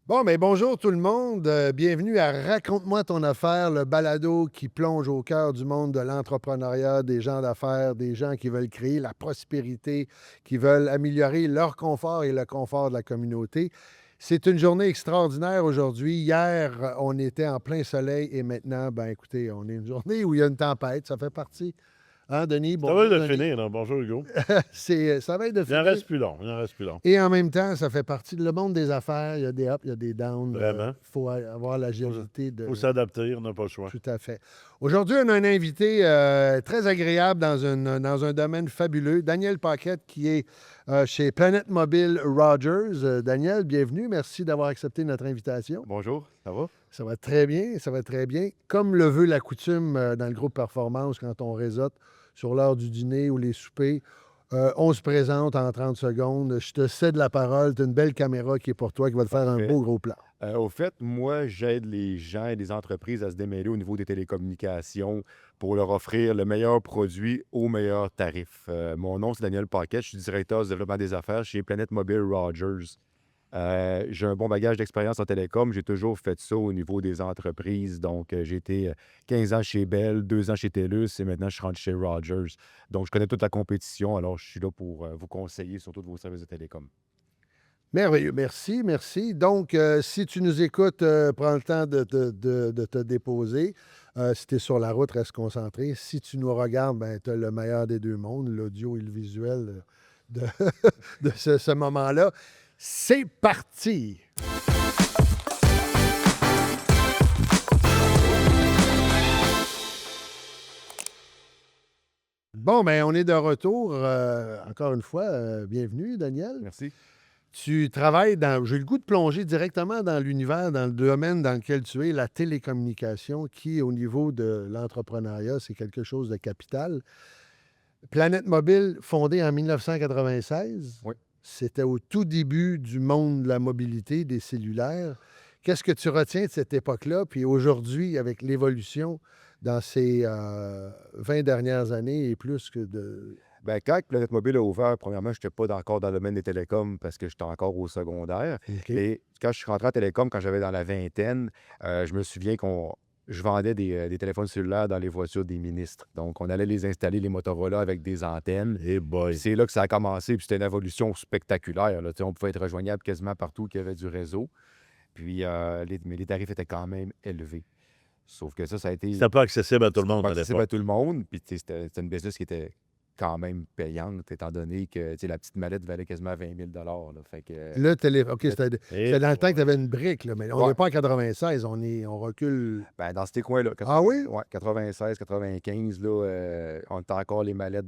Bon, mais bonjour tout le monde. Bienvenue à Raconte-moi ton affaire, le balado qui plonge au cœur du monde de l'entrepreneuriat, des gens d'affaires, des gens qui veulent créer la prospérité, qui veulent améliorer leur confort et le confort de la communauté. C'est une journée extraordinaire aujourd'hui. Hier, on était en plein soleil et maintenant, ben écoutez, on est une journée où il y a une tempête. Ça fait partie. Hein, Denis? Ça va Bonjour, de Denis. finir, là. Bonjour, Hugo. Ça va être de Il en finir. reste plus long. Il en reste plus long. Et en même temps, ça fait partie de le monde des affaires. Il y a des ups, il y a des downs. Vraiment. Il faut avoir Faut, l'agilité faut de... s'adapter. On n'a pas le choix. Tout à fait. Aujourd'hui, on a un invité très agréable dans un domaine fabuleux, Daniel Paquette, qui est chez Planet Mobile Rogers. Daniel, bienvenue. Merci d'avoir accepté notre invitation. Bonjour, ça va? Ça va très bien, ça va très bien. Comme le veut la coutume dans le groupe Performance, quand on réseaute sur l'heure du dîner ou les soupers, on se présente en 30 secondes. Je te cède la parole. Tu as une belle caméra qui est pour toi, qui va te faire un Parfait. beau gros plan. Au fait, moi, j'aide les gens et les entreprises à se démêler au niveau des télécommunications pour leur offrir le meilleur produit au meilleur tarif. Mon nom, c'est Daniel Paquette. Je suis directeur du développement des affaires chez Planet Mobile Rogers. J'ai un bon bagage d'expérience en télécom. J'ai toujours fait ça au niveau des entreprises. Donc, j'ai été 15 ans chez Bell, 2 ans chez TELUS et maintenant, je rentre chez Rogers. Donc, je connais toute la compétition. Alors, je suis là pour vous conseiller sur tous vos services de télécom. Merveilleux. Merci, merci. Donc, si tu nous écoutes, prends le temps de te déposer. Si tu es sur la route, reste concentré. Si tu nous regardes, ben, tu as le meilleur des deux mondes, l'audio et le visuel de, de ce moment-là. C'est parti! Bon, ben, on est de retour. Encore une fois, bienvenue, Daniel. Merci. Tu travailles dans, j'ai le goût de plonger directement dans l'univers, dans le domaine dans lequel tu es, la télécommunication, qui, au niveau de l'entrepreneuriat, c'est quelque chose de capital. Planète Mobile, fondée en 1996, Oui. c'était au tout début du monde de la mobilité, des cellulaires. Qu'est-ce que tu retiens de cette époque-là? Puis aujourd'hui, avec l'évolution dans ces 20 dernières années et plus que de... Ben, quand Planète Mobile a ouvert, premièrement, je n'étais pas encore dans le domaine des télécoms parce que j'étais encore au secondaire. OK. Et quand je suis rentré en télécom, quand j'avais dans la vingtaine, je me souviens je vendais des téléphones cellulaires dans les voitures des ministres. Donc, on allait les installer, les Motorola, avec des antennes. Eh Puis boy. c'est là que ça a commencé. Puis c'était une évolution spectaculaire, là. Tu sais, on pouvait être rejoignable quasiment partout qu'il y avait du réseau. Puis, mais les tarifs étaient quand même élevés. Sauf que ça a été C'était pas accessible à tout le c'était monde pas à accessible à l'époque. tout le monde. Puis, tu sais, c'était une business qui était quand même payante, étant donné que, tu sais, la petite mallette valait quasiment 20 000 là. Fait que, Le téléphone. OK, le- Eh c'était dans le temps que tu boy. avais une brique, là, mais on ouais, n'est pas en 96, on recule. ben, dans ces coins-là, Ah oui? ouais, 96, 95, là, on était encore les mallettes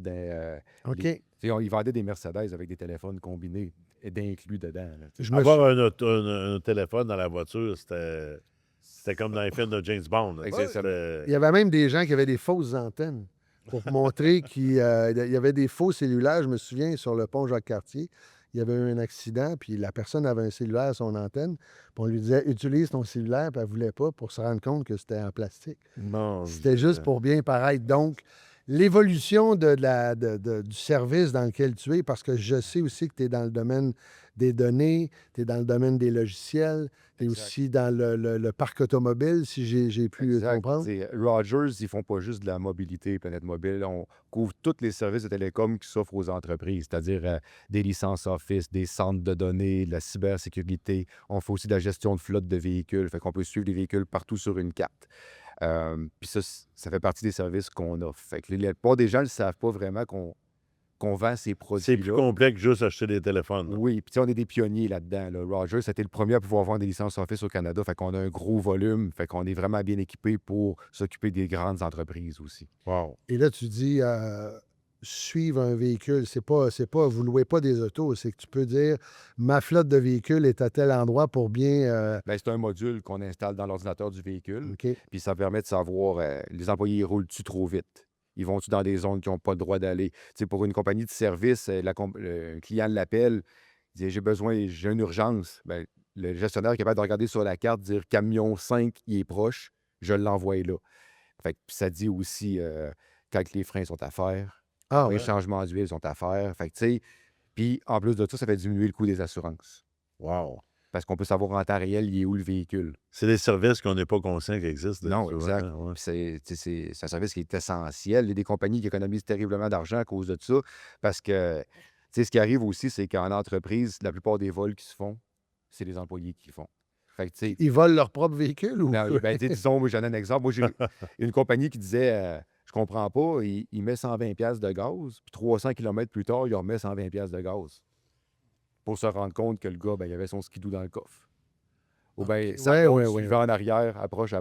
OK. tu sais, ils vendaient des Mercedes avec des téléphones combinés et d'inclus dedans, là, tu sais. Je me suis... Avoir un téléphone dans la voiture, c'était comme dans les films de James Bond, là. Exactement. Il y avait même des gens qui avaient des fausses antennes pour montrer qu'il y avait des faux cellulaires. Je me souviens, sur le pont Jacques-Cartier, il y avait eu un accident, puis la personne avait un cellulaire à son antenne, puis on lui disait « Utilise ton cellulaire », puis elle ne voulait pas pour se rendre compte que c'était en plastique. Mon C'était juste Dieu. pour bien paraître. Donc, l'évolution du service dans lequel tu es, parce que je sais aussi que tu es dans le domaine des données, tu es dans le domaine des logiciels, tu es Exact. aussi dans le parc automobile, si j'ai pu Exact. comprendre. Tu sais, Rogers, ils font pas juste de la mobilité, Planète Mobile. On couvre tous les services de télécom qui s'offrent aux entreprises, c'est-à-dire des licences Office, des centres de données, de la cybersécurité. On fait aussi de la gestion de flotte de véhicules, fait qu'on peut suivre les véhicules partout sur une carte. Puis ça fait partie des services qu'on offre. Fait que la plupart des gens ne savent pas vraiment qu'on vend ces C'est plus produits-là. complexe que juste acheter des téléphones, là. Oui, puis tu sais, on est des pionniers là-dedans, là. Rogers, c'était le premier à pouvoir vendre des licences Office au Canada. Fait qu'on a un gros volume. Fait qu'on est vraiment bien équipé pour s'occuper des grandes entreprises aussi. Wow. Et là, tu dis suivre un véhicule. C'est pas, vous louez pas des autos, c'est que tu peux dire ma flotte de véhicules est à tel endroit pour bien. Ben, c'est un module qu'on installe dans l'ordinateur du véhicule. OK. Puis ça permet de savoir les employés ils roulent-tu trop vite? Ils vont-tu dans des zones qui n'ont pas le droit d'aller? Tu sais, pour une compagnie de service, un client l'appelle, il dit j'ai une urgence. Ben, le gestionnaire est capable de regarder sur la carte, dire camion 5, il est proche, je l'envoie là. Fait que puis ça dit aussi quand les freins sont à faire, Ah les ouais. changements d'huile sont à faire. Fait que tu sais, puis en plus de ça, ça fait diminuer le coût des assurances. Wow. parce qu'on peut savoir en temps réel, il est où le véhicule. C'est des services qu'on n'est pas conscient qu'ils existent. Non, souvent, exact. ouais. Puis c'est un service qui est essentiel. Il y a des compagnies qui économisent terriblement d'argent à cause de ça, parce que, ce qui arrive aussi, c'est qu'en entreprise, la plupart des vols qui se font, c'est les employés qui font. Fait que, tu sais, Ils volent leur propre véhicule ou ben, ben, tu sais, disons, moi, j'en ai un exemple. Moi, j'ai une compagnie qui disait, je comprends pas, il met 120 pièces de gaz, puis 300 km plus tard, il remet 120 pièces de gaz. Pour se rendre compte que le gars, ben, il avait son skidoo dans le coffre. Ou bien, ça Ouais, tombe, ouais, tu ouais. le vas en arrière, approche,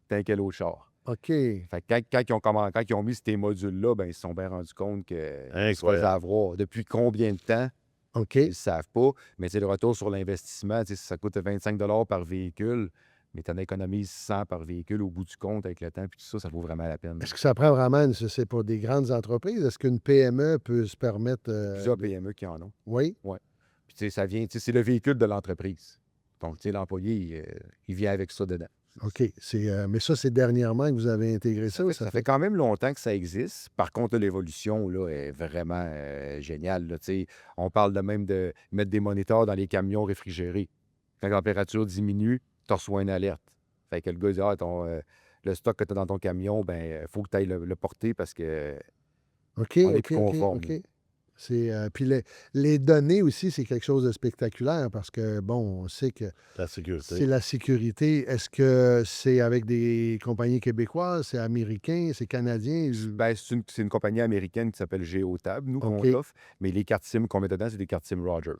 t'as quel autre char. OK. Fait que quand ils ont mis ces modules-là, ben, ils se sont bien rendus compte qu'ils se faisaient Incroyable. avoir. Depuis combien de temps, OK. ils ne savent pas. Mais le retour sur l'investissement, ça coûte 25 par véhicule, mais tu en économises 100 par véhicule au bout du compte avec le temps, puis tout ça, ça vaut vraiment la peine. Est-ce que ça prend vraiment, c'est pour des grandes entreprises? Est-ce qu'une PME peut se permettre... Plusieurs PME qui en ont. Oui? Puis ça vient, c'est le véhicule de l'entreprise. Donc, l'employé, il vient avec ça dedans. OK. Mais ça, c'est dernièrement que vous avez intégré ça? ou Ça fait quand même longtemps que ça existe. Par contre, l'évolution là, est vraiment géniale. Là, on parle de même de mettre des moniteurs dans les camions réfrigérés. Quand la température diminue, tu reçois une alerte. Fait que le gars dit le stock que tu as dans ton camion, ben faut que tu ailles le porter parce que OK, on est OK, plus OK, conforme. OK. Puis les données aussi, c'est quelque chose de spectaculaire parce que, bon, on sait que La c'est sécurité. la sécurité. Est-ce que c'est avec des compagnies québécoises, c'est américain, c'est canadien? Ben, c'est une compagnie américaine qui s'appelle Geotab, nous, qu'on OK. l'offre. Mais les cartes SIM qu'on met dedans, c'est des cartes SIM Rogers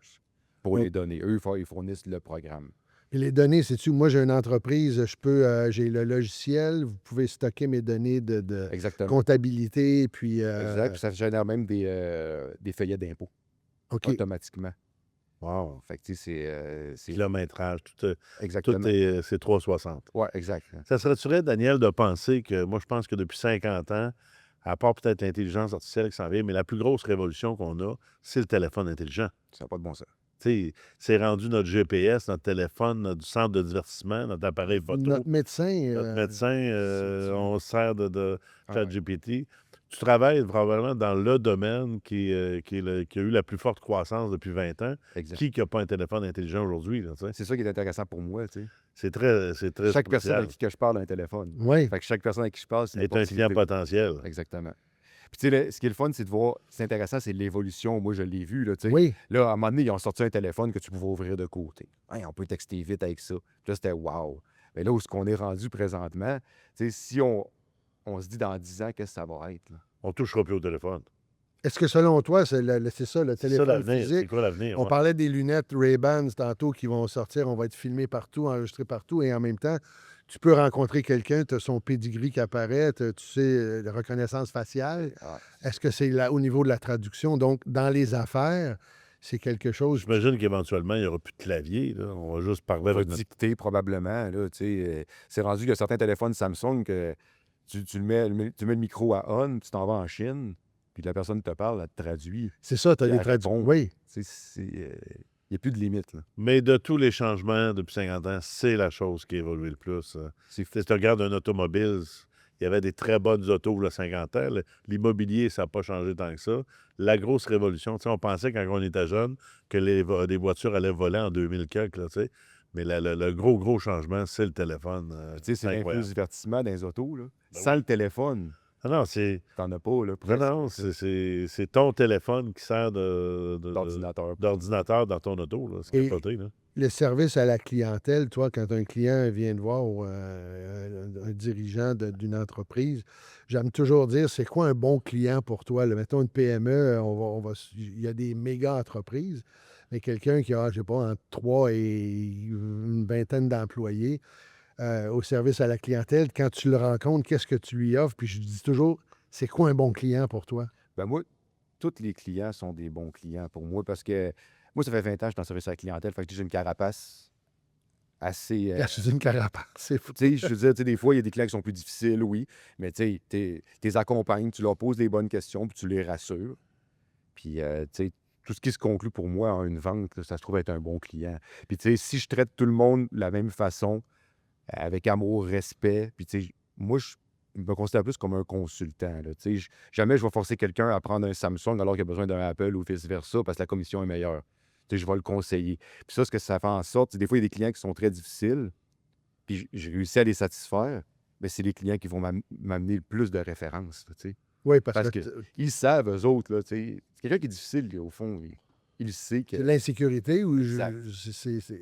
pour Oh. les données. Eux, ils fournissent le programme. Puis les données, c'est-tu, moi j'ai une entreprise, j'ai le logiciel, vous pouvez stocker mes données de Exactement. comptabilité, puis... Exact. Puis ça génère même des feuillets d'impôts OK. automatiquement. Wow. Fait que, tu sais, c'est Kilométrage, tout exactement. c'est 360. Ouais, exact. Ça serait-tu, Daniel, de penser que, moi, je pense que depuis 50 ans, à part peut-être l'intelligence artificielle qui s'en vient, mais la plus grosse révolution qu'on a, c'est le téléphone intelligent. Ça n'a pas de bon sens. Tu sais, c'est rendu notre GPS, notre téléphone, notre centre de divertissement, notre appareil photo. Notre médecin... Notre médecin, on se sert de Ah ouais. ChatGPT. Tu travailles probablement dans le domaine qui a eu la plus forte croissance depuis 20 ans. Exact. Qui n'a pas un téléphone intelligent aujourd'hui? Là, tu sais? C'est ça qui est intéressant pour moi, tu sais. C'est très Chaque personne spécial. avec qui que je parle a un téléphone. Oui. Fait que chaque personne avec qui je parle, c'est une Est un client opportunité. potentiel. Exactement. Puis, tu sais, ce qui est le fun, c'est de voir, c'est intéressant, c'est l'évolution. Moi, je l'ai vu, là, tu sais. Oui. Là, à un moment donné, ils ont sorti un téléphone que tu pouvais ouvrir de côté. Hey, on peut texter vite avec ça. Puis là, c'était wow. Mais là où est-ce qu'on est rendu présentement, tu sais, si on se dit dans 10 ans, qu'est-ce que ça va être, là? On ne touchera plus au téléphone. Est-ce que selon toi, c'est ça, le C'est ça téléphone l'avenir. C'est physique? quoi l'avenir? On Ouais. parlait des lunettes Ray-Ban tantôt qui vont sortir, on va être filmé partout, enregistré partout, et en même temps, tu peux rencontrer quelqu'un, tu as son pedigree qui apparaît, tu sais, la reconnaissance faciale. Ah, Est-ce que c'est là au niveau de la traduction? Donc, dans les affaires, c'est quelque chose... J'imagine qu'éventuellement, il n'y aura plus de clavier. Là. On va juste parler on va avec notre... dicter probablement, là, tu sais. C'est rendu qu'il y a certains téléphones Samsung que tu mets le micro à on, tu t'en vas en Chine, puis la personne te parle, elle te traduit. C'est ça, tu as Puis des elle traductions. répond. Oui. Tu sais, il n'y a plus de limite, là. Mais de tous les changements depuis 50 ans, c'est la chose qui a évolué le plus. C'est Tu sais, tu regardes un automobile, il y avait des très bonnes autos il y a 50 ans. L'immobilier, ça n'a pas changé tant que ça. La grosse révolution, tu sais, on pensait quand on était jeune que les voitures allaient voler en 2000 quelques, là, tu sais. Mais le gros changement, c'est le téléphone. Tu sais, c'est incroyable. l'infodivertissement dans les autos, là. Ben Sans le téléphone, Ah non, c'est... t'en as pas, là. Non, non, c'est ton téléphone qui sert D'ordinateur. d'ordinateur dans ton auto. Là. C'est Et- capoté, là. Le service à la clientèle, toi, quand un client vient te voir ou un dirigeant d'une entreprise, j'aime toujours dire, c'est quoi un bon client pour toi? Là? Mettons une PME, il y a des méga entreprises, mais quelqu'un qui a, je sais pas, entre 3 et une vingtaine d'employés au service à la clientèle, quand tu le rencontres, qu'est-ce que tu lui offres? Puis je dis toujours, c'est quoi un bon client pour toi? Ben moi, tous les clients sont des bons clients pour moi parce que moi, ça fait 20 ans que je suis en service à la clientèle, fait que j'ai une carapace assez... C'est une carapace, c'est fou. Tu sais, je veux dire, tu sais, des fois, il y a des clients qui sont plus difficiles, oui, mais tu sais, tu les accompagnes, tu leur poses des bonnes questions, puis tu les rassures. Puis, tu sais, tout ce qui se conclut pour moi en une vente, là, ça se trouve être un bon client. Puis, tu sais, si je traite tout le monde de la même façon, avec amour, respect, puis, tu sais, moi, je me considère plus comme un consultant, là. Tu sais, jamais je vais forcer quelqu'un à prendre un Samsung alors qu'il a besoin d'un Apple ou vice-versa parce que la commission est meilleure. je vais le conseiller. Puis ça, ce que ça fait en sorte, des fois, il y a des clients qui sont très difficiles, puis j'ai réussi à les satisfaire, mais c'est les clients qui vont m'amener le plus de références, là, tu sais. Oui, parce Parce que qu'ils savent, eux autres, là, tu sais. C'est quelqu'un qui est difficile, lui, au fond, il sait que... c'est l'insécurité ou Exact.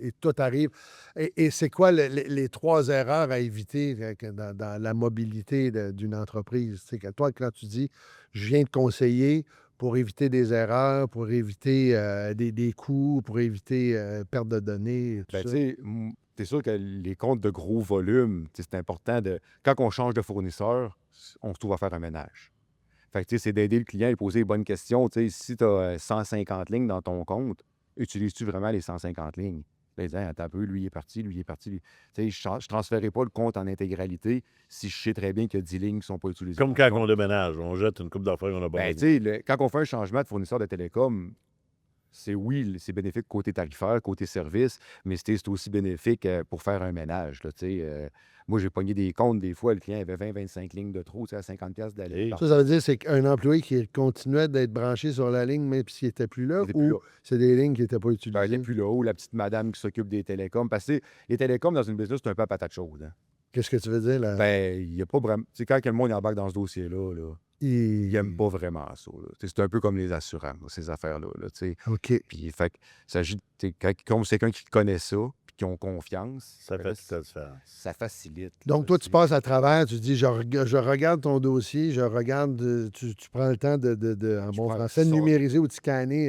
et tout arrive. Et c'est quoi les 3 erreurs à éviter dans la mobilité d'une entreprise? Tu sais, toi, quand tu dis je viens de conseiller pour éviter des erreurs, pour éviter des coûts, pour éviter perte de données, tout Ben, tu ça. sais, c'est sûr que les comptes de gros volume, tu sais, c'est important de... Quand on change de fournisseur, on se trouve à faire un ménage. Fait que, tu sais, c'est d'aider le client à lui poser les bonnes questions. Tu sais, si tu as 150 lignes dans ton compte, utilises-tu vraiment les 150 lignes? Là, il dit, attends un peu, lui, il est parti, lui, il est parti. Tu sais, je ne transférerai pas le compte en intégralité si je sais très bien qu'il y a 10 lignes qui ne sont pas utilisées Comme dans le quand on compte. déménage, on jette une coupe d'affaires qu'on n'a pas Ben, tu besoin. sais, quand on fait un changement de fournisseur de télécom, c'est bénéfique côté tarifaire, côté service, mais c'est aussi bénéfique pour faire un ménage, là, tu sais. Moi, j'ai pogné des comptes, des fois, le client avait 20-25 lignes de trop, tu sais, à 50$ d'aller Hey. par Ça veut dire c'est qu'un employé qui continuait d'être branché sur la ligne même s'il n'était plus là il était plus ou là. c'est des lignes qui n'étaient pas Ben, il utilisées? n'est plus là, ou la petite madame qui s'occupe des télécoms. Parce que les télécoms, dans une business, c'est un peu à patate chaude, hein. Qu'est-ce que tu veux dire là? Ben, il n'y a pas vraiment... Tu sais, quand le monde embarque dans ce dossier-là, là, il n'aime pas vraiment ça, là. Tu sais, c'est un peu comme les assurances, ces affaires-là, là, tu sais. OK. Puis, fait que, il s'agit de... tu sais, quand c'est quelqu'un qui connaît ça, puis qui ont confiance, Ça ben fait là, toute la différence. ça facilite, Donc, là, toi, tu tu sais. passes à travers, tu dis, je regarde ton dossier, je regarde, tu prends le temps en Je bon prends français, de ça, numériser ou de scanner,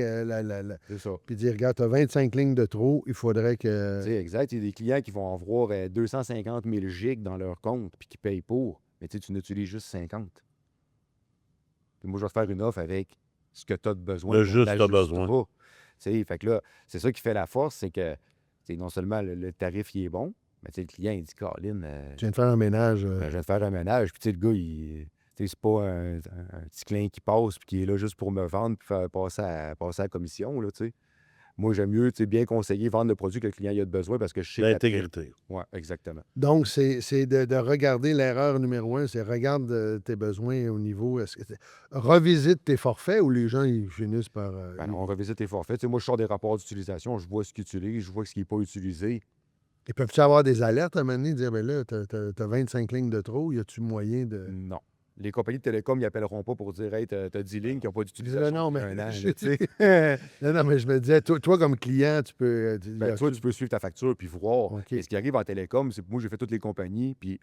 c'est ça. puis dire, regarde, tu as 25 lignes de trop, il faudrait Tu que... sais, exact. Il y a des clients qui vont avoir 250 000 gigs dans leur compte, puis qui payent pour. Mais tu sais, tu n'utilises juste 50. Puis moi, je vais te faire une offre avec ce que tu as de besoin. Le On juste besoin. l'ajustera. Tu sais, fait que là, c'est ça qui fait la force, c'est que tu sais, non seulement le tarif il est bon, mais tu sais, le client, il dit, Colin, Tu viens de faire un ménage. je viens de faire un ménage. Puis tu sais, le gars, tu sais, c'est pas un petit client qui passe puis qui est là juste pour me vendre puis faire passer à la commission, là, tu sais. Moi, j'aime mieux, tu sais, bien conseiller, vendre le produit que le client il a de besoin parce que je sais qu'après... L'intégrité. Oui, exactement. Donc, c'est de regarder l'erreur numéro un, c'est regarde tes besoins au niveau... revisite tes forfaits ou les gens, ils finissent par... Ben, on revisite les forfaits. Tu sais, moi, je sors des rapports d'utilisation, je vois ce qu'ils utilisent, je vois ce qui n'est pas utilisé. ils peuvent-tu avoir des alertes à un moment donné, dire, ben là, t'as 25 lignes de trop, y a-tu moyen de... Non. Les compagnies de télécom, ils appelleront pas pour dire, hey, t'as 10 lignes qui n'ont pas Non, d'utilisation non, depuis mais, un an, là, tu sais. non, mais je me disais, toi comme client, tu peux... Ben, toi, tu peux suivre ta facture puis voir. OK. Et ce qui arrive en télécom, c'est que moi, j'ai fait toutes les compagnies, puis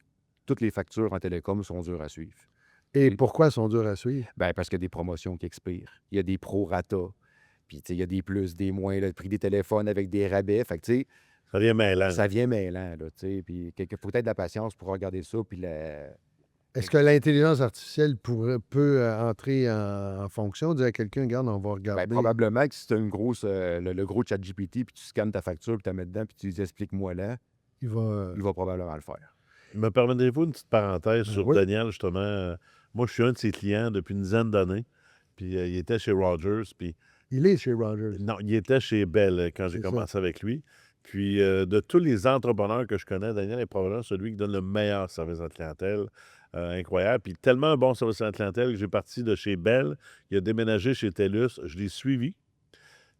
toutes les factures en télécom sont dures à suivre. Et pourquoi elles sont dures à suivre? Ben, parce qu'il y a des promotions qui expirent. Il y a des pro-rata. Puis, tu sais, il y a des plus, des moins, le prix des téléphones avec des rabais. Fait que, tu sais, Ça vient mêlant. ça vient mêlant, là, tu sais. Puis, il faut peut-être de la patience pour regarder ça. Puis, Est-ce que l'intelligence artificielle peut entrer en fonction, dire à quelqu'un, regarde, on va ben, regarder. probablement que si tu as une grosse, le gros chat GPT, puis tu scannes ta facture, puis tu la mets dedans, puis tu dis explique-moi là, Il va. il va probablement le faire. Me permettez-vous une petite parenthèse Ben sur oui. Daniel, justement? Moi, je suis un de ses clients depuis une dizaine d'années. Puis il était chez Rogers. Puis Il est chez Rogers. non, il était chez Bell quand j'ai C'est ça. commencé avec lui. Puis de tous les entrepreneurs que je connais, Daniel est probablement celui qui donne le meilleur service à la clientèle. Incroyable. Puis tellement un bon service à la clientèle que j'ai parti de chez Bell. Il a déménagé chez TELUS. Je l'ai suivi.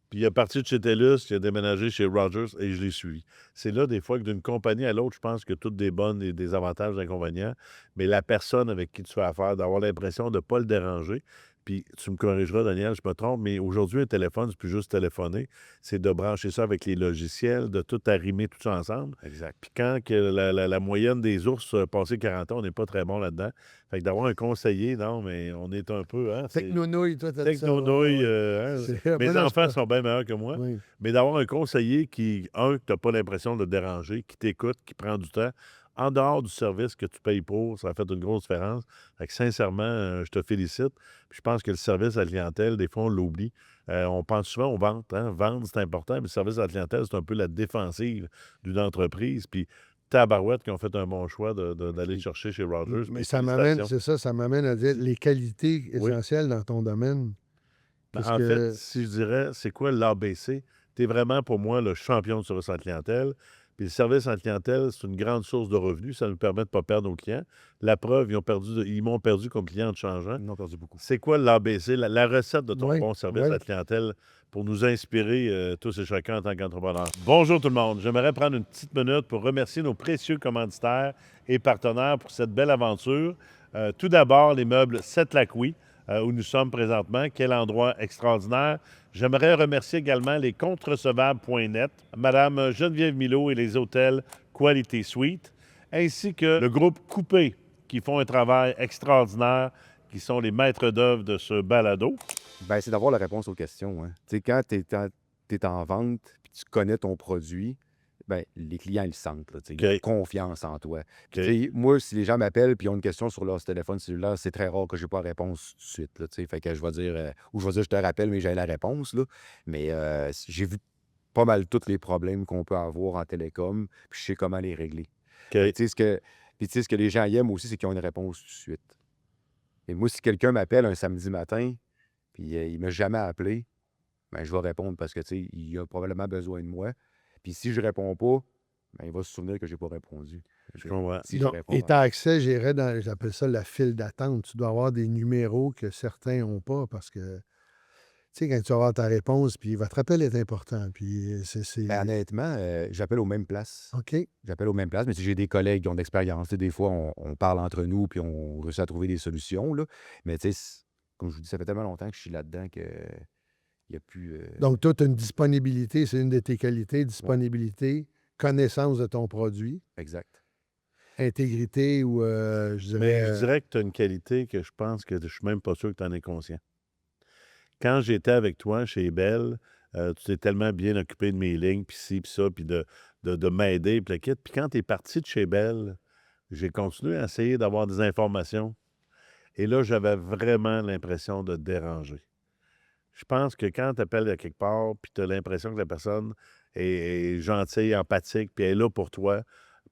Puis il est parti de chez TELUS, il a déménagé chez Rogers et je l'ai suivi. C'est là, des fois, que d'une compagnie à l'autre, je pense que toutes des bonnes et des avantages, des inconvénients, mais la personne avec qui tu fais affaire, d'avoir l'impression de ne pas le déranger. Puis tu me corrigeras, Daniel, je me trompe, mais aujourd'hui, un téléphone, c'est plus juste téléphoner, c'est de brancher ça avec les logiciels, de tout arrimer tout ça ensemble. Exact. Puis quand que la moyenne des ours passé 40 ans, on n'est pas très bon là-dedans. Fait que d'avoir un conseiller, non, mais on est un peu... Hein, Technonouille, toi, t'as dit ça. Technonouille, ouais. hein, mes Ben non, enfants c'est sont bien meilleurs que moi. oui. Mais d'avoir un conseiller qui, que tu n'as pas l'impression de te déranger, qui t'écoute, qui prend du temps, en dehors du service que tu payes pour, ça a fait une grosse différence. Fait que sincèrement, je te félicite. Puis je pense que le service à la clientèle, des fois, on l'oublie. On pense souvent aux ventes. Hein? Vendre, c'est important, mais le service à la clientèle, c'est un peu la défensive d'une entreprise. Puis tabarouette qui ont fait un bon choix d'aller chercher chez Rogers. Mais Puis ça m'amène, félicitations. c'est ça, ça m'amène à dire les qualités Oui. essentielles dans ton domaine. Ben, Parce en que fait, si je dirais, c'est quoi l'ABC? Tu es vraiment, pour moi, le champion de service à la clientèle. Puis le service à la clientèle, c'est une grande source de revenus. Ça nous permet de ne pas perdre nos clients. La preuve, ils m'ont perdu comme client en te changeant. Ils en ont perdu beaucoup. C'est quoi l'ABC, la recette de ton Oui, bon service oui. à la clientèle pour nous inspirer tous et chacun en tant qu'entrepreneurs? Bonjour tout le monde. J'aimerais prendre une petite minute pour remercier nos précieux commanditaires et partenaires pour cette belle aventure. Tout d'abord, les meubles Sept-Lac-Oui, où nous sommes présentement. Quel endroit extraordinaire. J'aimerais remercier également les comptes-recevables.net, Madame Geneviève Milot et les hôtels Quality Suite, ainsi que le groupe Coupé, qui font un travail extraordinaire, qui sont les maîtres d'œuvre de ce balado. Ben, c'est d'avoir la réponse aux questions. Hein. Tu sais, quand tu es en vente puis tu connais ton produit, ben, les clients, ils le sentent. Là, tu sais, ils ont OK. confiance en toi. Puis, OK. tu sais, moi, si les gens m'appellent et ont une question sur leur téléphone cellulaire, c'est très rare que je n'ai pas la réponse tout de suite. Là, tu sais. Fait que je vais dire, ou je vais dire, je te rappelle, mais j'ai la réponse. Là. Mais j'ai vu pas mal tous les problèmes qu'on peut avoir en télécom, puis je sais comment les régler. OK. Tu sais, ce que les gens aiment aussi, c'est qu'ils ont une réponse tout de suite. Et moi, si quelqu'un m'appelle un samedi matin, puis il ne m'a jamais appelé, ben, je vais répondre parce que, tu sais, il a probablement besoin de moi. Puis si je réponds pas, ben, il va se souvenir que j'ai pas répondu. Je comprends. Si je Donc, réponds, et tu as accès, j'irais dans, j'appelle ça la file d'attente. Tu dois avoir des numéros que certains n'ont pas parce que, tu sais, quand tu vas avoir ta réponse, puis votre appel est important. Puis ben, honnêtement, j'appelle aux mêmes places. OK. J'appelle aux mêmes places, mais si j'ai des collègues qui ont de l'expérience, tu sais, des fois, on parle entre nous puis on réussit à trouver des solutions. Là. Mais tu sais, comme je vous dis, ça fait tellement longtemps que je suis là-dedans que il n'y a plus. Donc, toi, tu as une disponibilité, c'est une de tes qualités, Ouais, disponibilité, connaissance de ton produit, exact. intégrité ou, je Mais dirais, je dirais que tu as une qualité que je pense que je suis même pas sûr que tu en es conscient. Quand j'étais avec toi chez Bell, tu t'es tellement bien occupé de mes lignes, puis ci, puis ça, puis de m'aider, puis le kit. Puis quand tu es parti de chez Bell, j'ai continué à essayer d'avoir des informations. Et là, j'avais vraiment l'impression de te déranger. Je pense que quand tu appelles à quelque part, puis tu as l'impression que la personne est gentille, empathique, puis elle est là pour toi,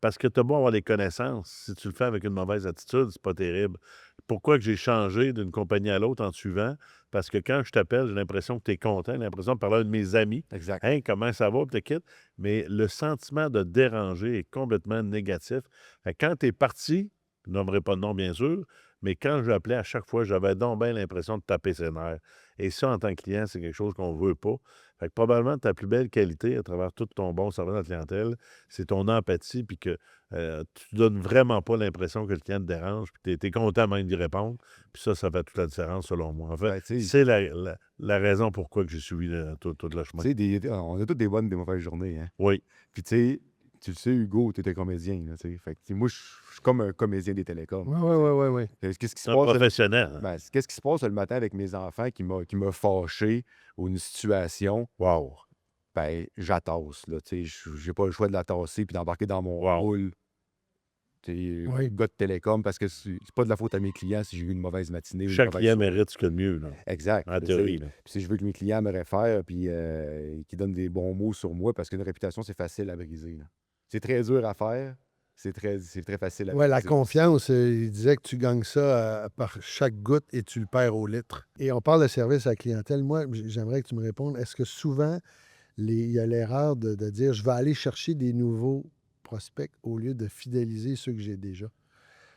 parce que tu as beau avoir des connaissances, si tu le fais avec une mauvaise attitude, c'est pas terrible. Pourquoi que j'ai changé d'une compagnie à l'autre en te suivant? Parce que quand je t'appelle, j'ai l'impression que tu es content, j'ai l'impression de parler à un de mes amis. Exact. Hein, comment ça va, puis te quitte. Mais le sentiment de déranger est complètement négatif. Fait que quand tu es parti, je nommerai pas de nom, bien sûr, mais quand je l'appelais, à chaque fois, j'avais donc bien l'impression de taper ses nerfs. Et ça, en tant que client, c'est quelque chose qu'on ne veut pas. Fait que probablement, ta plus belle qualité à travers tout ton bon service à la clientèle, c'est ton empathie, puis que tu ne donnes vraiment pas l'impression que le client te dérange, puis tu es content même d'y répondre. Puis ça fait toute la différence, selon moi. En fait, Ben, tu sais, c'est la raison pourquoi que j'ai suivi tout le chemin. on a toutes des bonnes et des mauvaises journées. Hein. Oui, Puis, tu sais, tu le sais, Hugo, tu étais comédien. Là, tu sais. Fait que, tu sais, moi, je suis comme un comédien des télécoms. oui, oui, oui, oui. Qu'est-ce qui se c'est un passe? professionnel. Hein? Ben, qu'est-ce qui se passe le matin avec mes enfants qui m'a fâché ou une situation? Wow. Ben, j'attasse. Là, tu sais, j'ai pas le choix de la tasser puis d'embarquer dans mon Wow. rôle. Tu sais, Oui. gars de télécom, parce que c'est pas de la faute à mes clients si j'ai eu une mauvaise matinée ou une Chaque mauvaise client soirée. mérite ce qu'il y a de mieux, là, Exact. en Tu sais. théorie. Là. Puis si je veux que mes clients me réfèrent puis qu'ils donnent des bons mots sur moi, parce qu'une réputation, c'est facile à briser. Là. C'est très dur à faire. C'est très facile à Oui, la briser. confiance, il disait que tu gagnes ça par chaque goutte et tu le perds au litre. Et on parle de service à la clientèle. Moi, j'aimerais que tu me répondes. Est-ce que souvent, il y a l'erreur de dire je vais aller chercher des nouveaux prospects au lieu de fidéliser ceux que j'ai déjà?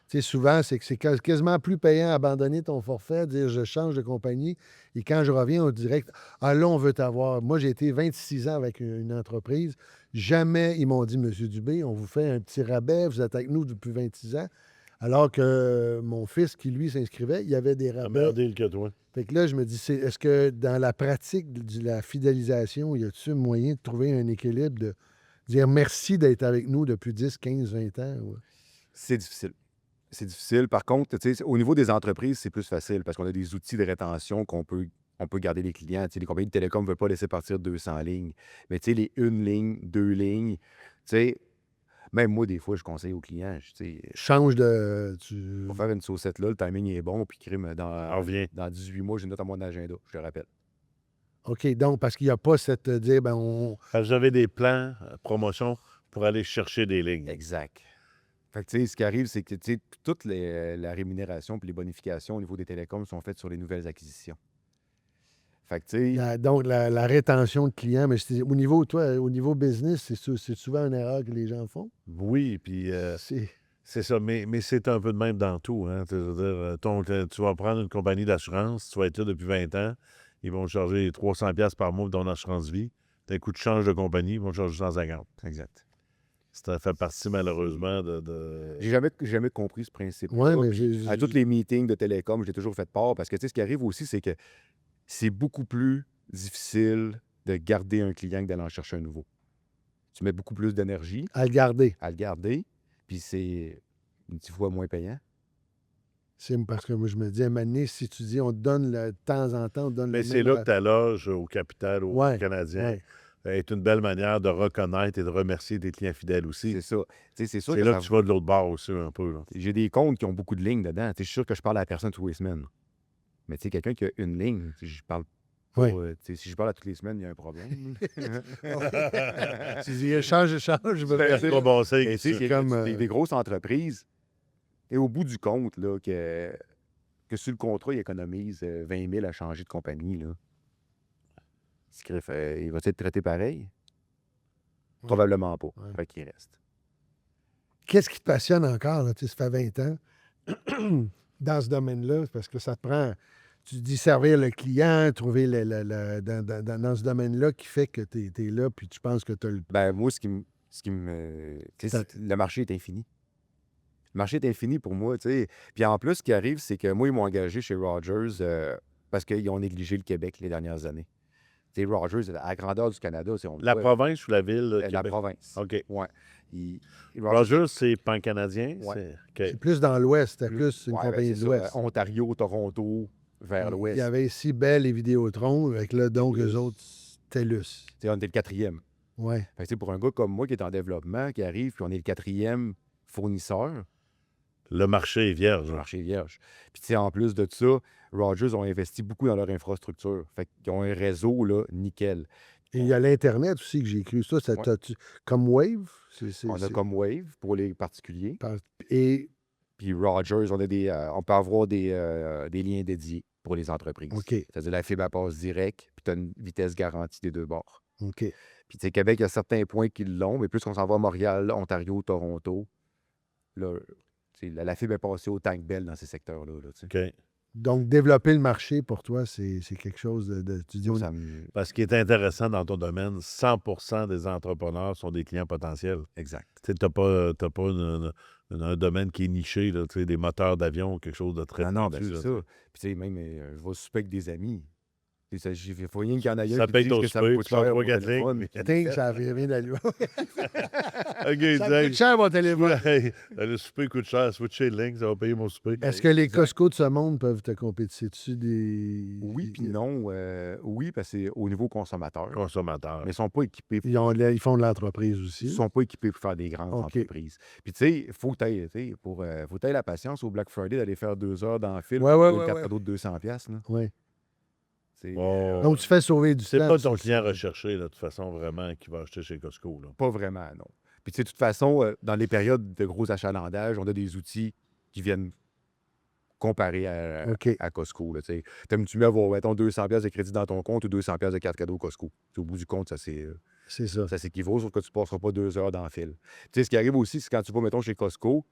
Tu sais, souvent, c'est que c'est quasiment plus payant abandonner ton forfait, dire je change de compagnie. Et quand je reviens au direct, ah là, on veut t'avoir. Moi, j'ai été 26 ans avec une entreprise. Jamais ils m'ont dit, Monsieur Dubé, on vous fait un petit rabais, vous êtes avec nous depuis 26 ans. Alors que mon fils, qui lui s'inscrivait, il y avait des Un rabais. meilleur deal que toi. Fait que là, je me dis, est-ce que dans la pratique de la fidélisation, y a-t-il moyen de trouver un équilibre, de dire merci d'être avec nous depuis 10, 15, 20 ans? C'est difficile. C'est difficile. Par contre, tu sais, au niveau des entreprises, c'est plus facile parce qu'on a des outils de rétention on peut garder les clients. Tu sais, les compagnies de télécom ne veulent pas laisser partir 200 lignes. Mais tu sais, les 1 ligne, 2 lignes, tu sais, même moi, des fois, je conseille aux clients, tu sais, Change de. pour faire une saucette là, le timing est bon, puis crime, On revient. dans 18 mois, j'ai une note à mon agenda, je te rappelle. OK, donc, parce qu'il n'y a pas cette dire, ben, Parce que j'avais des plans, promotion, pour aller chercher des lignes. Exact. Fait que, tu sais, ce qui arrive, c'est que, tu sais, toute la rémunération et les bonifications au niveau des télécoms sont faites sur les nouvelles acquisitions. Fait que, tu sais, Donc, la rétention de clients, mais au niveau, toi, au niveau business, c'est souvent une erreur que les gens font. Oui, puis C'est c'est ça, mais c'est un peu de même dans tout. Hein. Tu veux dire, tu vas prendre une compagnie d'assurance, tu vas être là depuis 20 ans, ils vont te charger 300$ par mois pour ton assurance vie. D'un coup, tu changes de compagnie, ils vont te charger 150. exact. Ça fait partie, malheureusement, de... J'ai jamais compris ce ouais, principe-là. mais Puis, à tous les meetings de télécom, j'ai toujours fait part parce que, tu sais, ce qui arrive aussi, c'est que c'est beaucoup plus difficile de garder un client que d'aller en chercher un nouveau. Tu mets beaucoup plus d'énergie à le garder. à le garder, puis c'est une petite fois moins payant. C'est parce que moi, je me dis, à un moment donné, si tu dis, on te donne de temps en temps, on te donne Mais le c'est même... là que ta loge au capital, au Ouais, Canadien, ouais. est une belle manière de reconnaître et de remercier tes clients fidèles aussi. C'est ça. Tu sais, c'est sûr C'est que là que tu vas de l'autre bord aussi, un peu. Là. j'ai des comptes qui ont beaucoup de lignes dedans. Tu sais, je suis sûr que je parle à la personne tous les semaines. Mais tu sais, quelqu'un qui a une ligne, tu sais, je parle pas. Ouais. Tu sais, si je parle à toutes les semaines, il y a un problème. Tu dis, échange, je veux Ben, faire C'est pas bon signe, Mais tu sais, ça. il y a comme, des grosses entreprises, et au bout du compte, là, que sur le contrat, ils économisent 20 000 à changer de compagnie, là. Il va être traité pareil? Ouais. Probablement pas. Ouais. Fait qu'il reste. Qu'est-ce qui te passionne encore, là? Tu sais, ça fait 20 ans dans ce domaine-là, parce que ça te prend, tu dis servir le client, trouver dans ce domaine-là qui fait que tu es là, puis tu penses que tu as le... Ben, moi, tu sais, le marché est infini. Le marché est infini pour moi, tu sais. Puis en plus, ce qui arrive, c'est que moi, ils m'ont engagé chez Rogers parce qu'ils ont négligé le Québec les dernières années. Tu sais, Rogers, à la grandeur du Canada, c'est La province ou la ville? la Québec? province. OK. Ouais. Rogers, c'est pan-canadien? Ouais. C'est plus dans l'Ouest, c'était plus une Ouais, ben, compagnie c'est de ça, l'Ouest. Ontario, Toronto, vers Il l'ouest. y avait ici Bell et Vidéotron, avec là, donc, eux autres, TELUS. Tu sais, on était le quatrième. Ouais. Fait que, tu sais, pour un gars comme moi qui est en développement, qui arrive, puis on est le quatrième fournisseur, Le marché est vierge. le marché est vierge. Puis, tu sais, en plus de ça, Rogers ont investi beaucoup dans leur infrastructure. Fait qu'ils ont un réseau, là, nickel. Et il y a l'Internet aussi que j'ai cru. Ça, Ouais. comme Wave. On a comme Wave pour les particuliers. Et, Puis Rogers, on peut avoir des liens dédiés pour les entreprises. OK, C'est-à-dire la fibre à passe direct, puis tu as une vitesse garantie des deux bords. OK. Puis, tu sais, Québec, il y a certains points qui l'ont, mais plus qu'on s'en va à Montréal, Ontario, Toronto, là, tu sais, la fibre est passée au tank bell dans ces secteurs-là. Là, tu sais. OK. Donc, développer le marché, pour toi, c'est quelque chose tu dis, Moi, ça me... Parce qu'il est intéressant dans ton domaine, 100% des entrepreneurs sont des clients potentiels. Exact. Tu sais, t'as pas un domaine qui est niché, là, tu sais, des moteurs d'avion ou quelque chose de très Non, ben pointu, c'est là, ça. Puis, tu sais, même, je vais souper avec des amis. Il faut rien qu'il y en ait un Ça qui paye dise ton que ça me souper, coûte tu sors cher, mon 3-4 téléphone. lignes. puis Ting, ça vient d'aller. OK, Ça me coûte cher, mon téléphone. Hey, le souper coûte cher, switcher de ligne, ça va payer mon souper. Est-ce que les Costco de ce monde peuvent te compétitionner dessus des... Oui, puis non. Oui, parce que c'est au niveau consommateur. Consommateur. Mais ils sont pas équipés. Ils font de l'entreprise Ils aussi. sont pas équipés pour faire des grandes OK. entreprises. Puis, tu sais, faut que tu aies la patience au Black Friday d'aller faire 2 heures dans le fil Ouais, pour ouais, une ouais, carte ouais. cadeau de 200$. Là. Ouais. C'est Oh, Donc, tu fais sauver du c'est temps. pas ton client recherché, là, de toute façon, vraiment, qui va acheter chez Costco. Là. pas vraiment, non. Puis, tu sais, de toute façon, dans les périodes de gros achalandage, on a des outils qui viennent comparer OK. à Costco. Là, tu sais. T'aimes-tu mieux avoir, mettons, 200$ de crédit dans ton compte ou 200$ de carte cadeau Costco? T'sais, au bout du compte, C'est ça. ça s'équivaut, sauf que tu ne passeras pas 2 heures dans le fil. Tu sais, ce qui arrive aussi, c'est quand tu vas, mettons, chez Costco,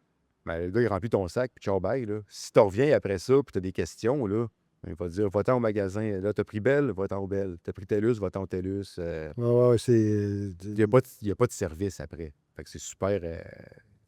ben, le gars, il remplit ton sac, puis ciao, bye. Là. Si tu reviens après ça, puis tu as des questions, là, ben, il va te dire, va-t'en au magasin. Là, tu as pris Bell, va-t'en au Bell. Tu as pris TELUS, va-t'en au TELUS. Ouais, ouais, c'est Il n'y a pas de service après. Fait que c'est super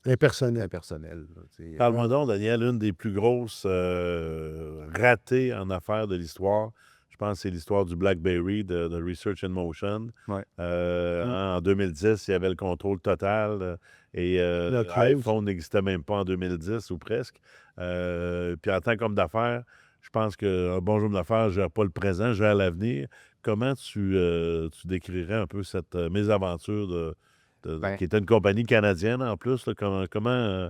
impersonnel. impersonnel. Là, tu sais. Parle-moi donc, Daniel, une des plus grosses ratées en affaires de l'histoire. Je pense que c'est l'histoire du BlackBerry de Research in Motion. Ouais. En 2010, il y avait le contrôle total et Le cloud. l'iPhone n'existait même pas en 2010 ou presque. Puis en tant qu'homme d'affaires, je pense qu'un bon homme d'affaires ne gère pas le présent, gère l'avenir. Comment tu décrirais un peu cette mésaventure Ben, qui était une compagnie canadienne en plus? Là, comment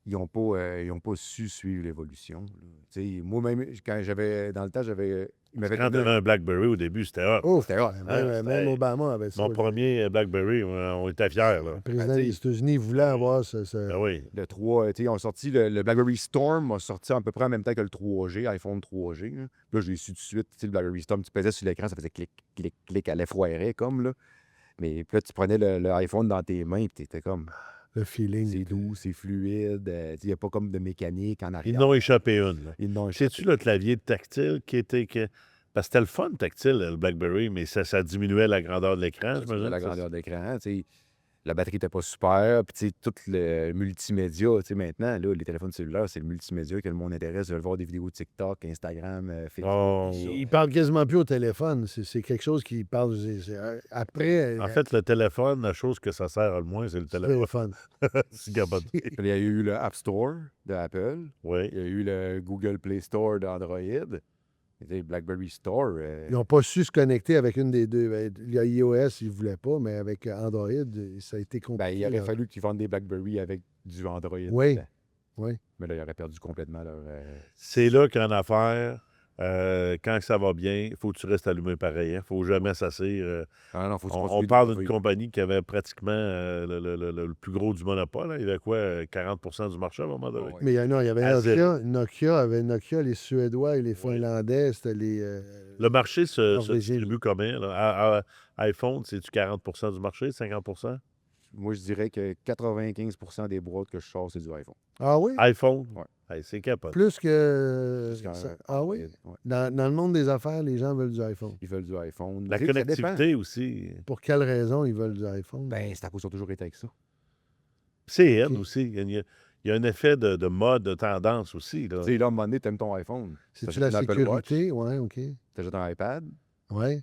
ils n'ont pas su suivre l'évolution. Là. Tu sais, moi-même, quand j'avais, dans le temps, j'avais Il m'avait Quand tu donné avais un BlackBerry au début, c'était hot. Oh, C'était hot. même Obama avait ça. Mon premier BlackBerry, on était fiers. Là. Le président Ben, tu des sais, États-Unis voulait avoir ce- Ben oui. le 3, ils ont sorti le BlackBerry Storm, a sorti à peu près en même temps que le 3G, iPhone 3G. Là, je l'ai su tout de suite. Le BlackBerry Storm, tu pesais sur l'écran, ça faisait clic, clic, clic, elle effoirait comme. Là. Mais puis là, tu prenais le iPhone dans tes mains, puis tu étais comme, le feeling. c'est doux, c'est fluide, il n'y a pas comme de mécanique en Ils arrière. n'ont échappé une. Là. Ils n'ont C'est-tu le clavier tactile qui était. Parce que c'était le fun tactile, le BlackBerry, mais ça diminuait la grandeur de l'écran, j'imagine. la grandeur d'écran. La batterie n'était pas super. Puis, tout le multimédia, maintenant, là, les téléphones cellulaires, c'est le multimédia que le monde intéresse. Ils veulent voir des vidéos TikTok, Instagram, Facebook. Oh. tout ça. Il parle quasiment plus au téléphone. C'est quelque chose qui parle. Après, En fait, le téléphone, la chose que ça sert le moins, c'est le c'est téléphone. le fun. C'est gaboté. Puis, il y a eu le App Store de Apple. Oui. Il y a eu le Google Play Store d'Android. Le BlackBerry Store. Ils n'ont pas su se connecter avec une des deux. Il y a iOS, ils ne voulaient pas, mais avec Android, ça a été compliqué. Il aurait là. fallu qu'ils vendent des BlackBerry avec du Android. Oui. dedans. Oui. Mais là, ils auraient perdu complètement leur. C'est là qu'en affaires, quand ça va bien, il faut que tu restes allumé pareil. Il ne faut jamais s'asseoir. Ah non, faut que tu On continues parle de d'une trouver. compagnie qui avait pratiquement le plus gros du monopole. Hein. Il y avait quoi, 40 du marché à un moment donné? Ouais. Mais il y en a, il y avait À Nokia, les Suédois et les Finlandais, c'était les. Le marché se Norvégiens. distribue combien? Là? iPhone, c'est-tu 40 du marché, 50 Moi, je dirais que 95% des boîtes que je sors, c'est du iPhone. Ah oui? iPhone? Ouais. Hey, c'est capable. Plus que. Plus qu'un Ah oui? Ouais. Dans le monde des affaires, les gens veulent du iPhone. Ils veulent du iPhone. La Tu sais, ça dépend. connectivité aussi. Pour quelle raison ils veulent du iPhone? Ben, c'est à cause qu'ils ont toujours été avec ça. C'est Ok. aussi. Il y a un effet de mode, de tendance aussi. Là. Tu sais, là, à un moment donné, t'aimes ton iPhone. C'est-tu T'achètes la une Apple Watch, sécurité? Oui, OK. t'achètes un iPad. Oui.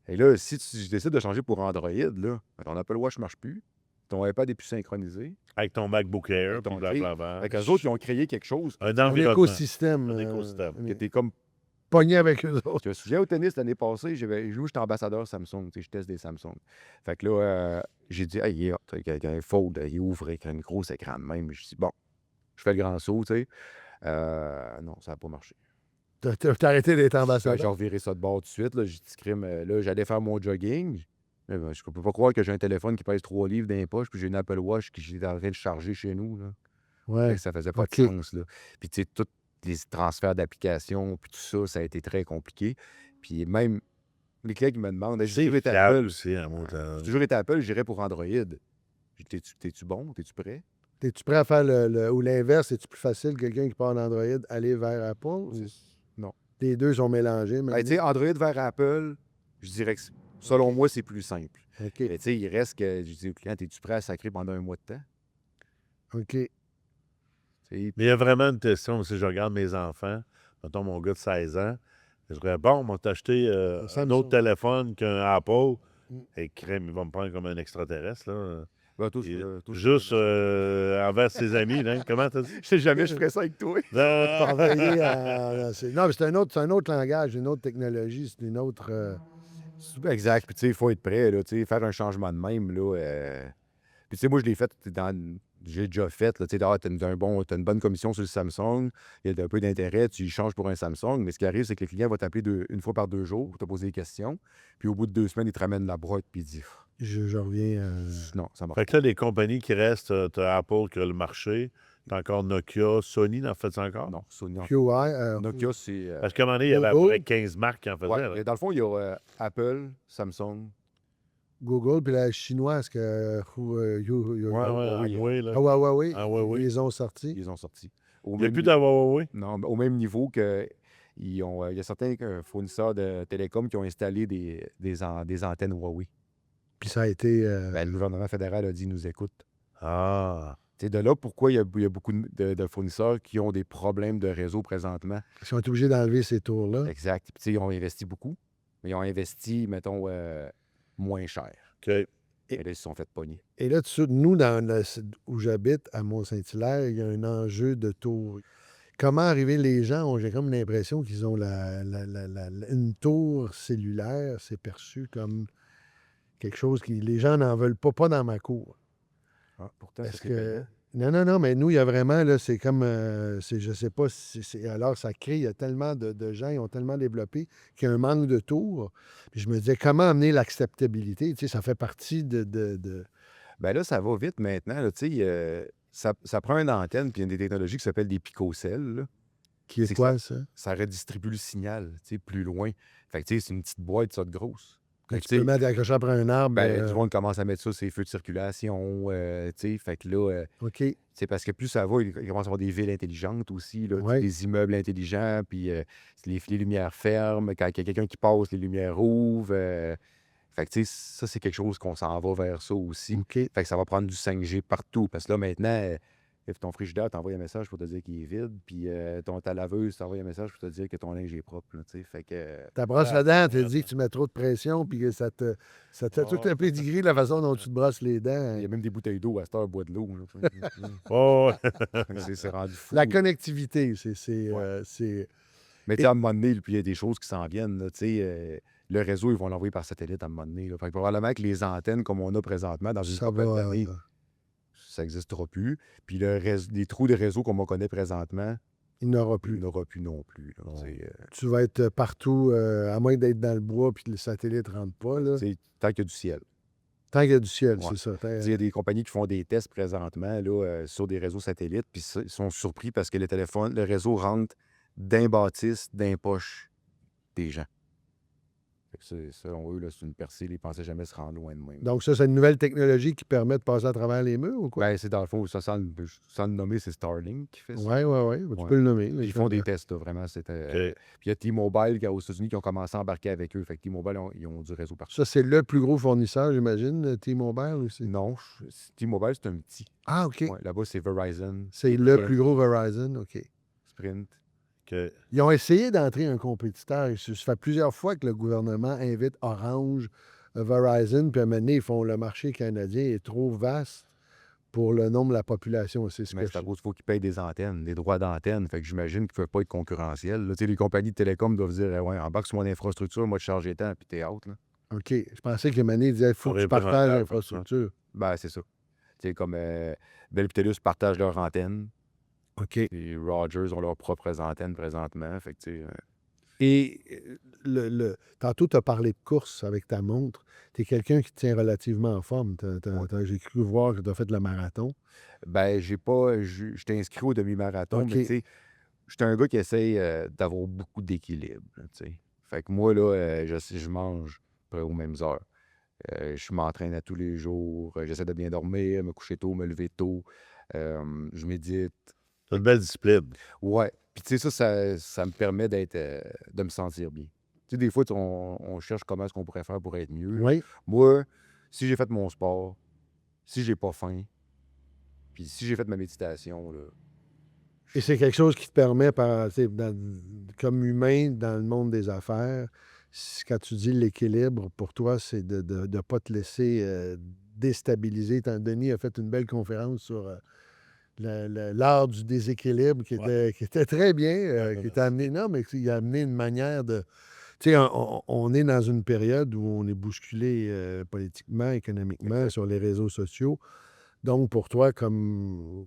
Et là, si tu décides de changer pour Android, là, ben, ton Apple Watch ne marche plus. Ton iPad est plus synchronisé. Avec ton MacBook Air, Avec ton puis blablabla. Fait qu'eux autres, ils ont créé quelque chose. Un Un environnement. écosystème. Un écosystème. Que t'es comme. Pogné avec eux autres. Je me souviens au tennis l'année passée, j'étais ambassadeur Samsung, tu sais, je teste des Samsung. Fait que là, j'ai dit, il est hot, avec un fold, il est ouvert, avec un gros écran de même. Je dis, bon, je fais le grand saut, tu sais. Non, ça n'a pas marché. T'as arrêté d'être J'ai ambassadeur. reviré ça de bord tout de suite. J'ai dit, crime, là, j'allais faire mon jogging. Mais ben, je ne peux pas croire que j'ai un téléphone qui pèse 3 livres dans les poches, puis j'ai une Apple Watch qui j'étais en train de charger chez nous. Là. Fait Ouais. que ça faisait pas OK. de sens. Là. Puis, tu sais, tous les transferts d'applications, puis tout ça, ça a été très compliqué. Puis, même les clients qui me demandent, j'ai C'est toujours été fiable Apple. aussi, hein, mon temps. J'ai toujours été Apple, j'irais pour Android. J'ai dit, t'es-tu bon? T'es-tu prêt? Es-tu prêt à faire ou l'inverse? C'est-tu plus facile, quelqu'un qui part d'Android, aller vers Apple? Ou Non. les deux sont mélangés? Ben, tu sais, Android vers Apple, je dirais que selon moi, c'est plus simple. OK. Mais tu sais, il reste que, je dis au client, es-tu prêt à sacrer pendant un mois de temps? OK. Tu sais, Mais il y a vraiment une question. Si je regarde mes enfants, mettons mon gars de 16 ans, je dirais, bon, on t'a acheté un Samsung. autre téléphone qu'un Apple. Mm. Et crème, il va me prendre comme un extraterrestre. Là. ben, toi, Et toi, juste envers ses amis. Hein? Comment t'as dit? je sais jamais, je ferais ça avec toi. Ah! Travailler Non, mais c'est un autre langage, une autre technologie, c'est une autre. Exact. Puis, tu sais, il faut être prêt, là, tu sais, faire un changement de même, là. Puis, tu sais, moi, je l'ai fait j'ai déjà fait, là, tu sais, t'as une bonne commission sur le Samsung, il y a un peu d'intérêt, tu y changes pour un Samsung, mais ce qui arrive, c'est que le client va t'appeler une fois par 2 jours pour te poser des questions, puis au bout de 2 semaines, il te ramène la boîte, puis il dit, Je reviens. non, ça marche Fait que là, les compagnies qui restent, t'as Apple qui a le marché, t'as encore Nokia, Sony, n'en fait ça encore? pas. Non, Sony, non. QI. Nokia, c'est... Parce qu'à un moment donné, il y avait à peu près 15 marques qui en faisaient. ouais, là. mais dans le fond, il y a Apple, Samsung. Google, puis la chinoise que. Ouais, oui. Huawei, là. Ah, ouais. Ah, Huawei. Ils ont sorti. Ils ont sorti. Il n'y a plus Huawei. Non, mais au même niveau que... il y a certains fournisseurs de télécom qui ont installé des antennes Huawei. Puis ça a été. Ben, le gouvernement fédéral a dit, nous écoute. Ah. C'est de là pourquoi il y a beaucoup de fournisseurs qui ont des problèmes de réseau présentement. Ils sont obligés d'enlever ces tours-là. Exact. Puis, tu sais, ils ont investi beaucoup, mais ils ont investi, mettons, moins cher. OK. Et là, ils se sont fait pogner. Et là, nous, où j'habite, à Mont-Saint-Hilaire, il y a un enjeu de tour. Comment arriver les gens, j'ai comme l'impression qu'ils ont une tour cellulaire, c'est perçu comme quelque chose qui. Les gens n'en veulent pas dans ma cour. Ah, pourtant, Est-ce c'est que. payant. Non, mais nous, il y a vraiment, là, c'est comme, je sais pas, alors ça crée, il y a tellement de gens, ils ont tellement développé qu'il y a un manque de tours. Puis je me disais, comment amener l'acceptabilité? Tu sais, ça fait partie Ben là, ça va vite maintenant, là, tu sais, ça prend une antenne, puis il y a des technologies qui s'appellent des picocelles, là. qui est C'est que ça, quoi, ça? ça redistribue le signal, tu sais, plus loin. Fait que, tu sais, c'est une petite boîte, ça, de grosse. Que Fait que, tu tu peux sais, mettre accroché après un arbre. ben, du monde commence à mettre ça, ces feux de circulation, tu sais, fait que là, OK. c'est parce que plus ça va, il commence à avoir des villes intelligentes aussi, là, tu sais, Oui. des immeubles intelligents, puis les lumières ferment, quand il y a quelqu'un qui passe, les lumières ouvrent. Fait que, tu sais, ça, c'est quelque chose qu'on s'en va vers ça aussi. OK. Fait que ça va prendre du 5G partout. Parce que là, maintenant, ton frigidaire t'envoie un message pour te dire qu'il est vide, puis ta laveuse t'envoie un message pour te dire que ton linge est propre, là, tu sais. Fait que, Ta brosse Ah, à dents, tu ouais, dit que tu mets trop de pression, puis que ça te fait tout oh, un pédigré de la façon dont tu te brosses les dents. il y a même des bouteilles d'eau à cette heure, bois de l'eau, là, tu sais. oh, C'est rendu fou. La connectivité, Ouais. c'est. Mais tu Et sais, à un moment donné, puis il y a des choses qui s'en viennent, là, tu sais. Le réseau, ils vont l'envoyer par satellite à un moment donné, là. Fait que probablement que les antennes, comme on a présentement, dans une ça couple va. d'années, ça n'existera plus. Puis les trous de réseau comme on connaît présentement, Il n'aura il plus. n'aura plus non plus, là, Non. tu sais, Tu vas être partout, à moins d'être dans le bois puis que le satellite ne rentre pas, là. tu sais, tant qu'il y a du ciel. Tant qu'il y a du ciel, Ouais. c'est ça. Tu sais, il y a des compagnies qui font des tests présentement là, sur des réseaux satellites, puis ils sont surpris parce que le réseau rentre d'un bâtisse, d'un poche des gens. Fait que selon eux, là, c'est une percée, ils ne pensaient jamais se rendre loin de même. Donc ça, c'est une nouvelle technologie qui permet de passer à travers les murs ou quoi? Ben, c'est dans le fond, ça, sans le nommer, c'est Starlink qui fait ça. Oui. Tu Ouais. peux le nommer. Puis ils font des tests, là, vraiment. OK. Puis il y a T-Mobile aux États-Unis qui ont commencé à embarquer avec eux. Fait que T-Mobile, ils ont du réseau partout. Ça, c'est le plus gros fournisseur, j'imagine, T-Mobile aussi. Non, T-Mobile, c'est un petit. Ah, OK. Ouais, là-bas, c'est Verizon, C'est le Sprint. plus gros Verizon, OK. Sprint. OK. Ils ont essayé d'entrer un compétiteur. Ça fait plusieurs fois que le gouvernement invite Orange, Verizon, puis à un moment donné, ils font le marché canadien est trop vaste pour le nombre de la population. C'est ce Mais que c'est à je... cause qu'il faut qu'ils payent des antennes, des droits d'antenne. Fait que j'imagine qu'ils ne peuvent pas être concurrentiels. Là, tu sais, les compagnies de télécom doivent dire ouais, embarque sur mon infrastructure, moi, te charger tant, puis t'es out. Là. OK. Je pensais que Mané disait il faut que tu Faudrait pas partages rentable, l'infrastructure. Ben, c'est ça. Tu sais, comme Bell et TELUS partagent leurs antennes. OK. Les Rogers ont leurs propres antennes présentement. Fait que, tu sais, Et tantôt, tu as parlé de course avec ta montre. Tu es quelqu'un qui tient relativement en forme. J'ai cru voir que tu as fait le marathon. ben, j'étais inscrit au demi-marathon, mais OK. tu sais, j'étais un gars qui essaye d'avoir beaucoup d'équilibre, là, tu sais. Fait que moi, là, je mange à peu près aux mêmes heures. Je m'entraîne à tous les jours. J'essaie de bien dormir, me coucher tôt, me lever tôt. Je médite. C'est une belle discipline. Ouais. Puis, tu sais, ça me permet de me sentir bien. Tu sais, des fois, on cherche comment est-ce qu'on pourrait faire pour être mieux. Oui. Moi, si j'ai fait mon sport, si j'ai pas faim, puis si j'ai fait ma méditation, là, Et c'est quelque chose qui te permet, comme humain dans le monde des affaires, quand tu dis l'équilibre, pour toi, c'est de ne pas te laisser déstabiliser. Denis a fait une belle conférence sur l'art du déséquilibre qui était très bien, qui t'a amené. Non, mais il a amené une manière de. Tu sais, on est dans une période où on est bousculé politiquement, économiquement, exact. sur les réseaux sociaux. Donc, pour toi, comme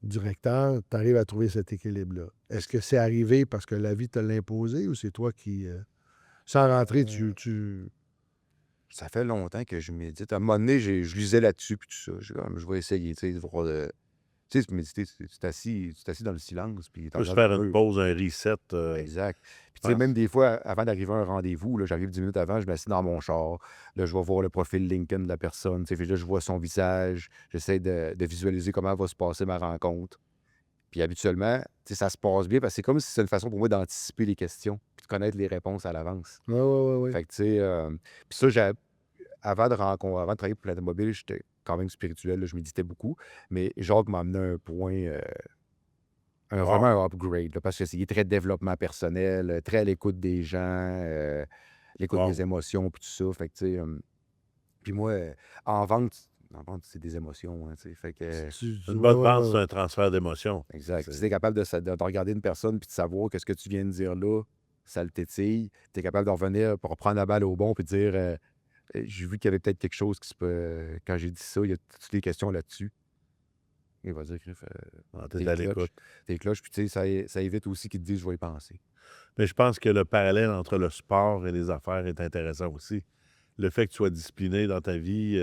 directeur, tu arrives à trouver cet équilibre-là. Est-ce que c'est arrivé parce que la vie te l'a imposé ou c'est toi qui, sans rentrer, Ça fait longtemps que je médite. À un moment donné, je lisais là-dessus, puis tout ça. Je vais essayer, tu sais, de voir tu sais, méditer, tu t'assis dans le silence, puis tu On peut se regardes faire le une mur. pause, un reset. Exact. Puis, tu sais, Ouais. même des fois, avant d'arriver à un rendez-vous, là, j'arrive 10 minutes avant, je m'assieds dans mon char. Là, je vais voir le profil LinkedIn de la personne. Tu sais, puis là, je vois son visage. J'essaie de visualiser comment va se passer ma rencontre. Puis, habituellement, tu sais, ça se passe bien parce que c'est comme si c'est une façon pour moi d'anticiper les questions puis de connaître les réponses à l'avance. Oui. Fait que, tu sais, puis ça, avant de travailler pour Planète Mobile, j'étais quand même spirituel, là, je méditais beaucoup. Mais Jacques m'a amené à un point, vraiment un upgrade, là, parce qu'il est très développement personnel, très à l'écoute des gens, l'écoute des émotions, puis tout ça. Fait que, tu sais, puis moi, en vente, c'est des émotions, hein, tu sais. Fait que, Une bonne vente, c'est un transfert d'émotions. exact. Si C'est- tu es capable de regarder une personne puis de savoir que ce que tu viens de dire là, ça le tétille, tu es capable de revenir pour reprendre la balle au bon puis de dire j'ai vu qu'il y avait peut-être quelque chose qui se peut. Quand j'ai dit ça, il y a toutes les questions là-dessus. Il va dire, Criff, T'es t'es à clutch. l'écoute. T'es clutch. Puis, tu sais, ça évite aussi qu'ils te disent, je vais y penser. Mais je pense que le parallèle entre le sport et les affaires est intéressant aussi. Le fait que tu sois discipliné dans ta vie,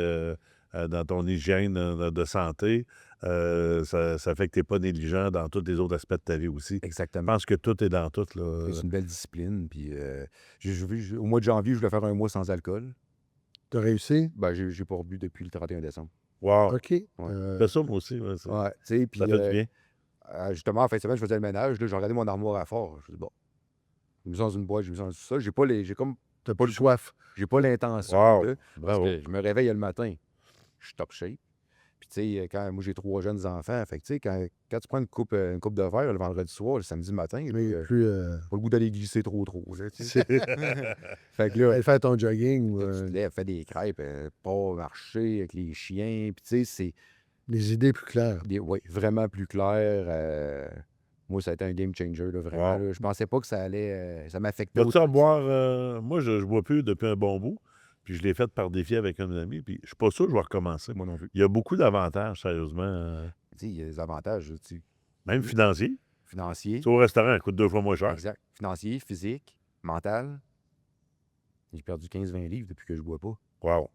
dans ton hygiène de santé, ça fait que tu n'es pas négligent dans tous les autres aspects de ta vie aussi. Je Exactement. pense que tout est dans tout. Là. C'est une belle discipline. Puis, au mois de janvier, je voulais faire un mois sans alcool. Tu as réussi? Ben, j'ai pas rebu depuis le 31 décembre. Wow! OK. Ouais. Fais ça, moi aussi. Ouais, Ouais, tu sais, puis ça fait du bien. justement, en fin de semaine, je faisais le ménage. Là, j'ai regardé mon armoire à fort. Je me dis, bon, j'ai mis ça dans une boîte, j'ai mis ça dans ça. J'ai comme Tu pas plus le soif. j'ai pas l'intention. Wow! Là, parce Bravo. que je me réveille le matin, je suis top shape. Puis, tu sais, quand moi, j'ai 3 jeunes enfants, fait que, tu sais, quand tu prends une coupe de verre le vendredi soir, le samedi matin, Mais là, plus. pas le goût d'aller glisser trop, là, tu sais. Fait que là, Aller faire ton jogging. là, tu te lèves, fais des crêpes, pas marcher avec les chiens. Puis, tu sais, c'est Les idées plus claires. ouais, vraiment plus clair. Moi, ça a été un game changer, là, vraiment. Wow. Là. Je pensais pas que ça allait, ça m'affectait Vas-tu autant. en boire? Moi, je ne bois plus depuis un bon bout. Puis je l'ai fait par défi avec un ami. Puis je suis pas sûr que je vais recommencer. Moi non plus. Il y a beaucoup d'avantages, sérieusement. Tu sais, il y a des avantages, tu sais, Même financiers. financiers. Tu sais, au restaurant, ça coûte 2 fois moins cher. Exact. Financier, physique, mental. J'ai perdu 15-20 livres depuis que je bois pas. Wow.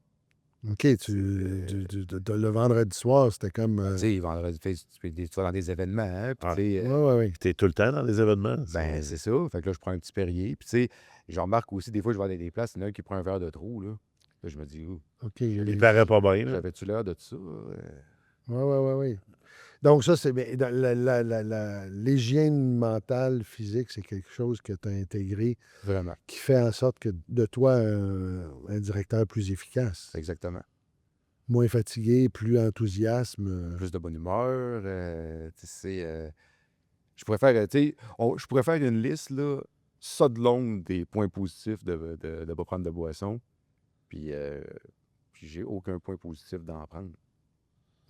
OK, le vendredi soir, c'était comme. Tu sais, vendredi, tu vas dans des événements, hein, puis Ah. tu sais, Oui. Tu es tout le temps dans les événements. ben, c'est ça. Fait que là, je prends un petit Perrier. Puis, tu sais, je remarque aussi, des fois, je vais dans des places, il y en a un qui prend un verre de trop, là. Là, je me dis, oh, OK. Il paraît pas bien. Là. j'avais-tu l'air de ça? Oui. Donc, ça, c'est. Mais l'hygiène mentale, physique, c'est quelque chose que tu as intégré Vraiment. qui fait en sorte que de toi, un directeur plus efficace. Exactement. Moins fatigué, plus enthousiasme. Plus de bonne humeur. Tu sais, je pourrais faire, tu sais, je pourrais faire une liste, là, ça de longue des points positifs de ne pas prendre de boisson. Puis j'ai aucun point positif d'en prendre.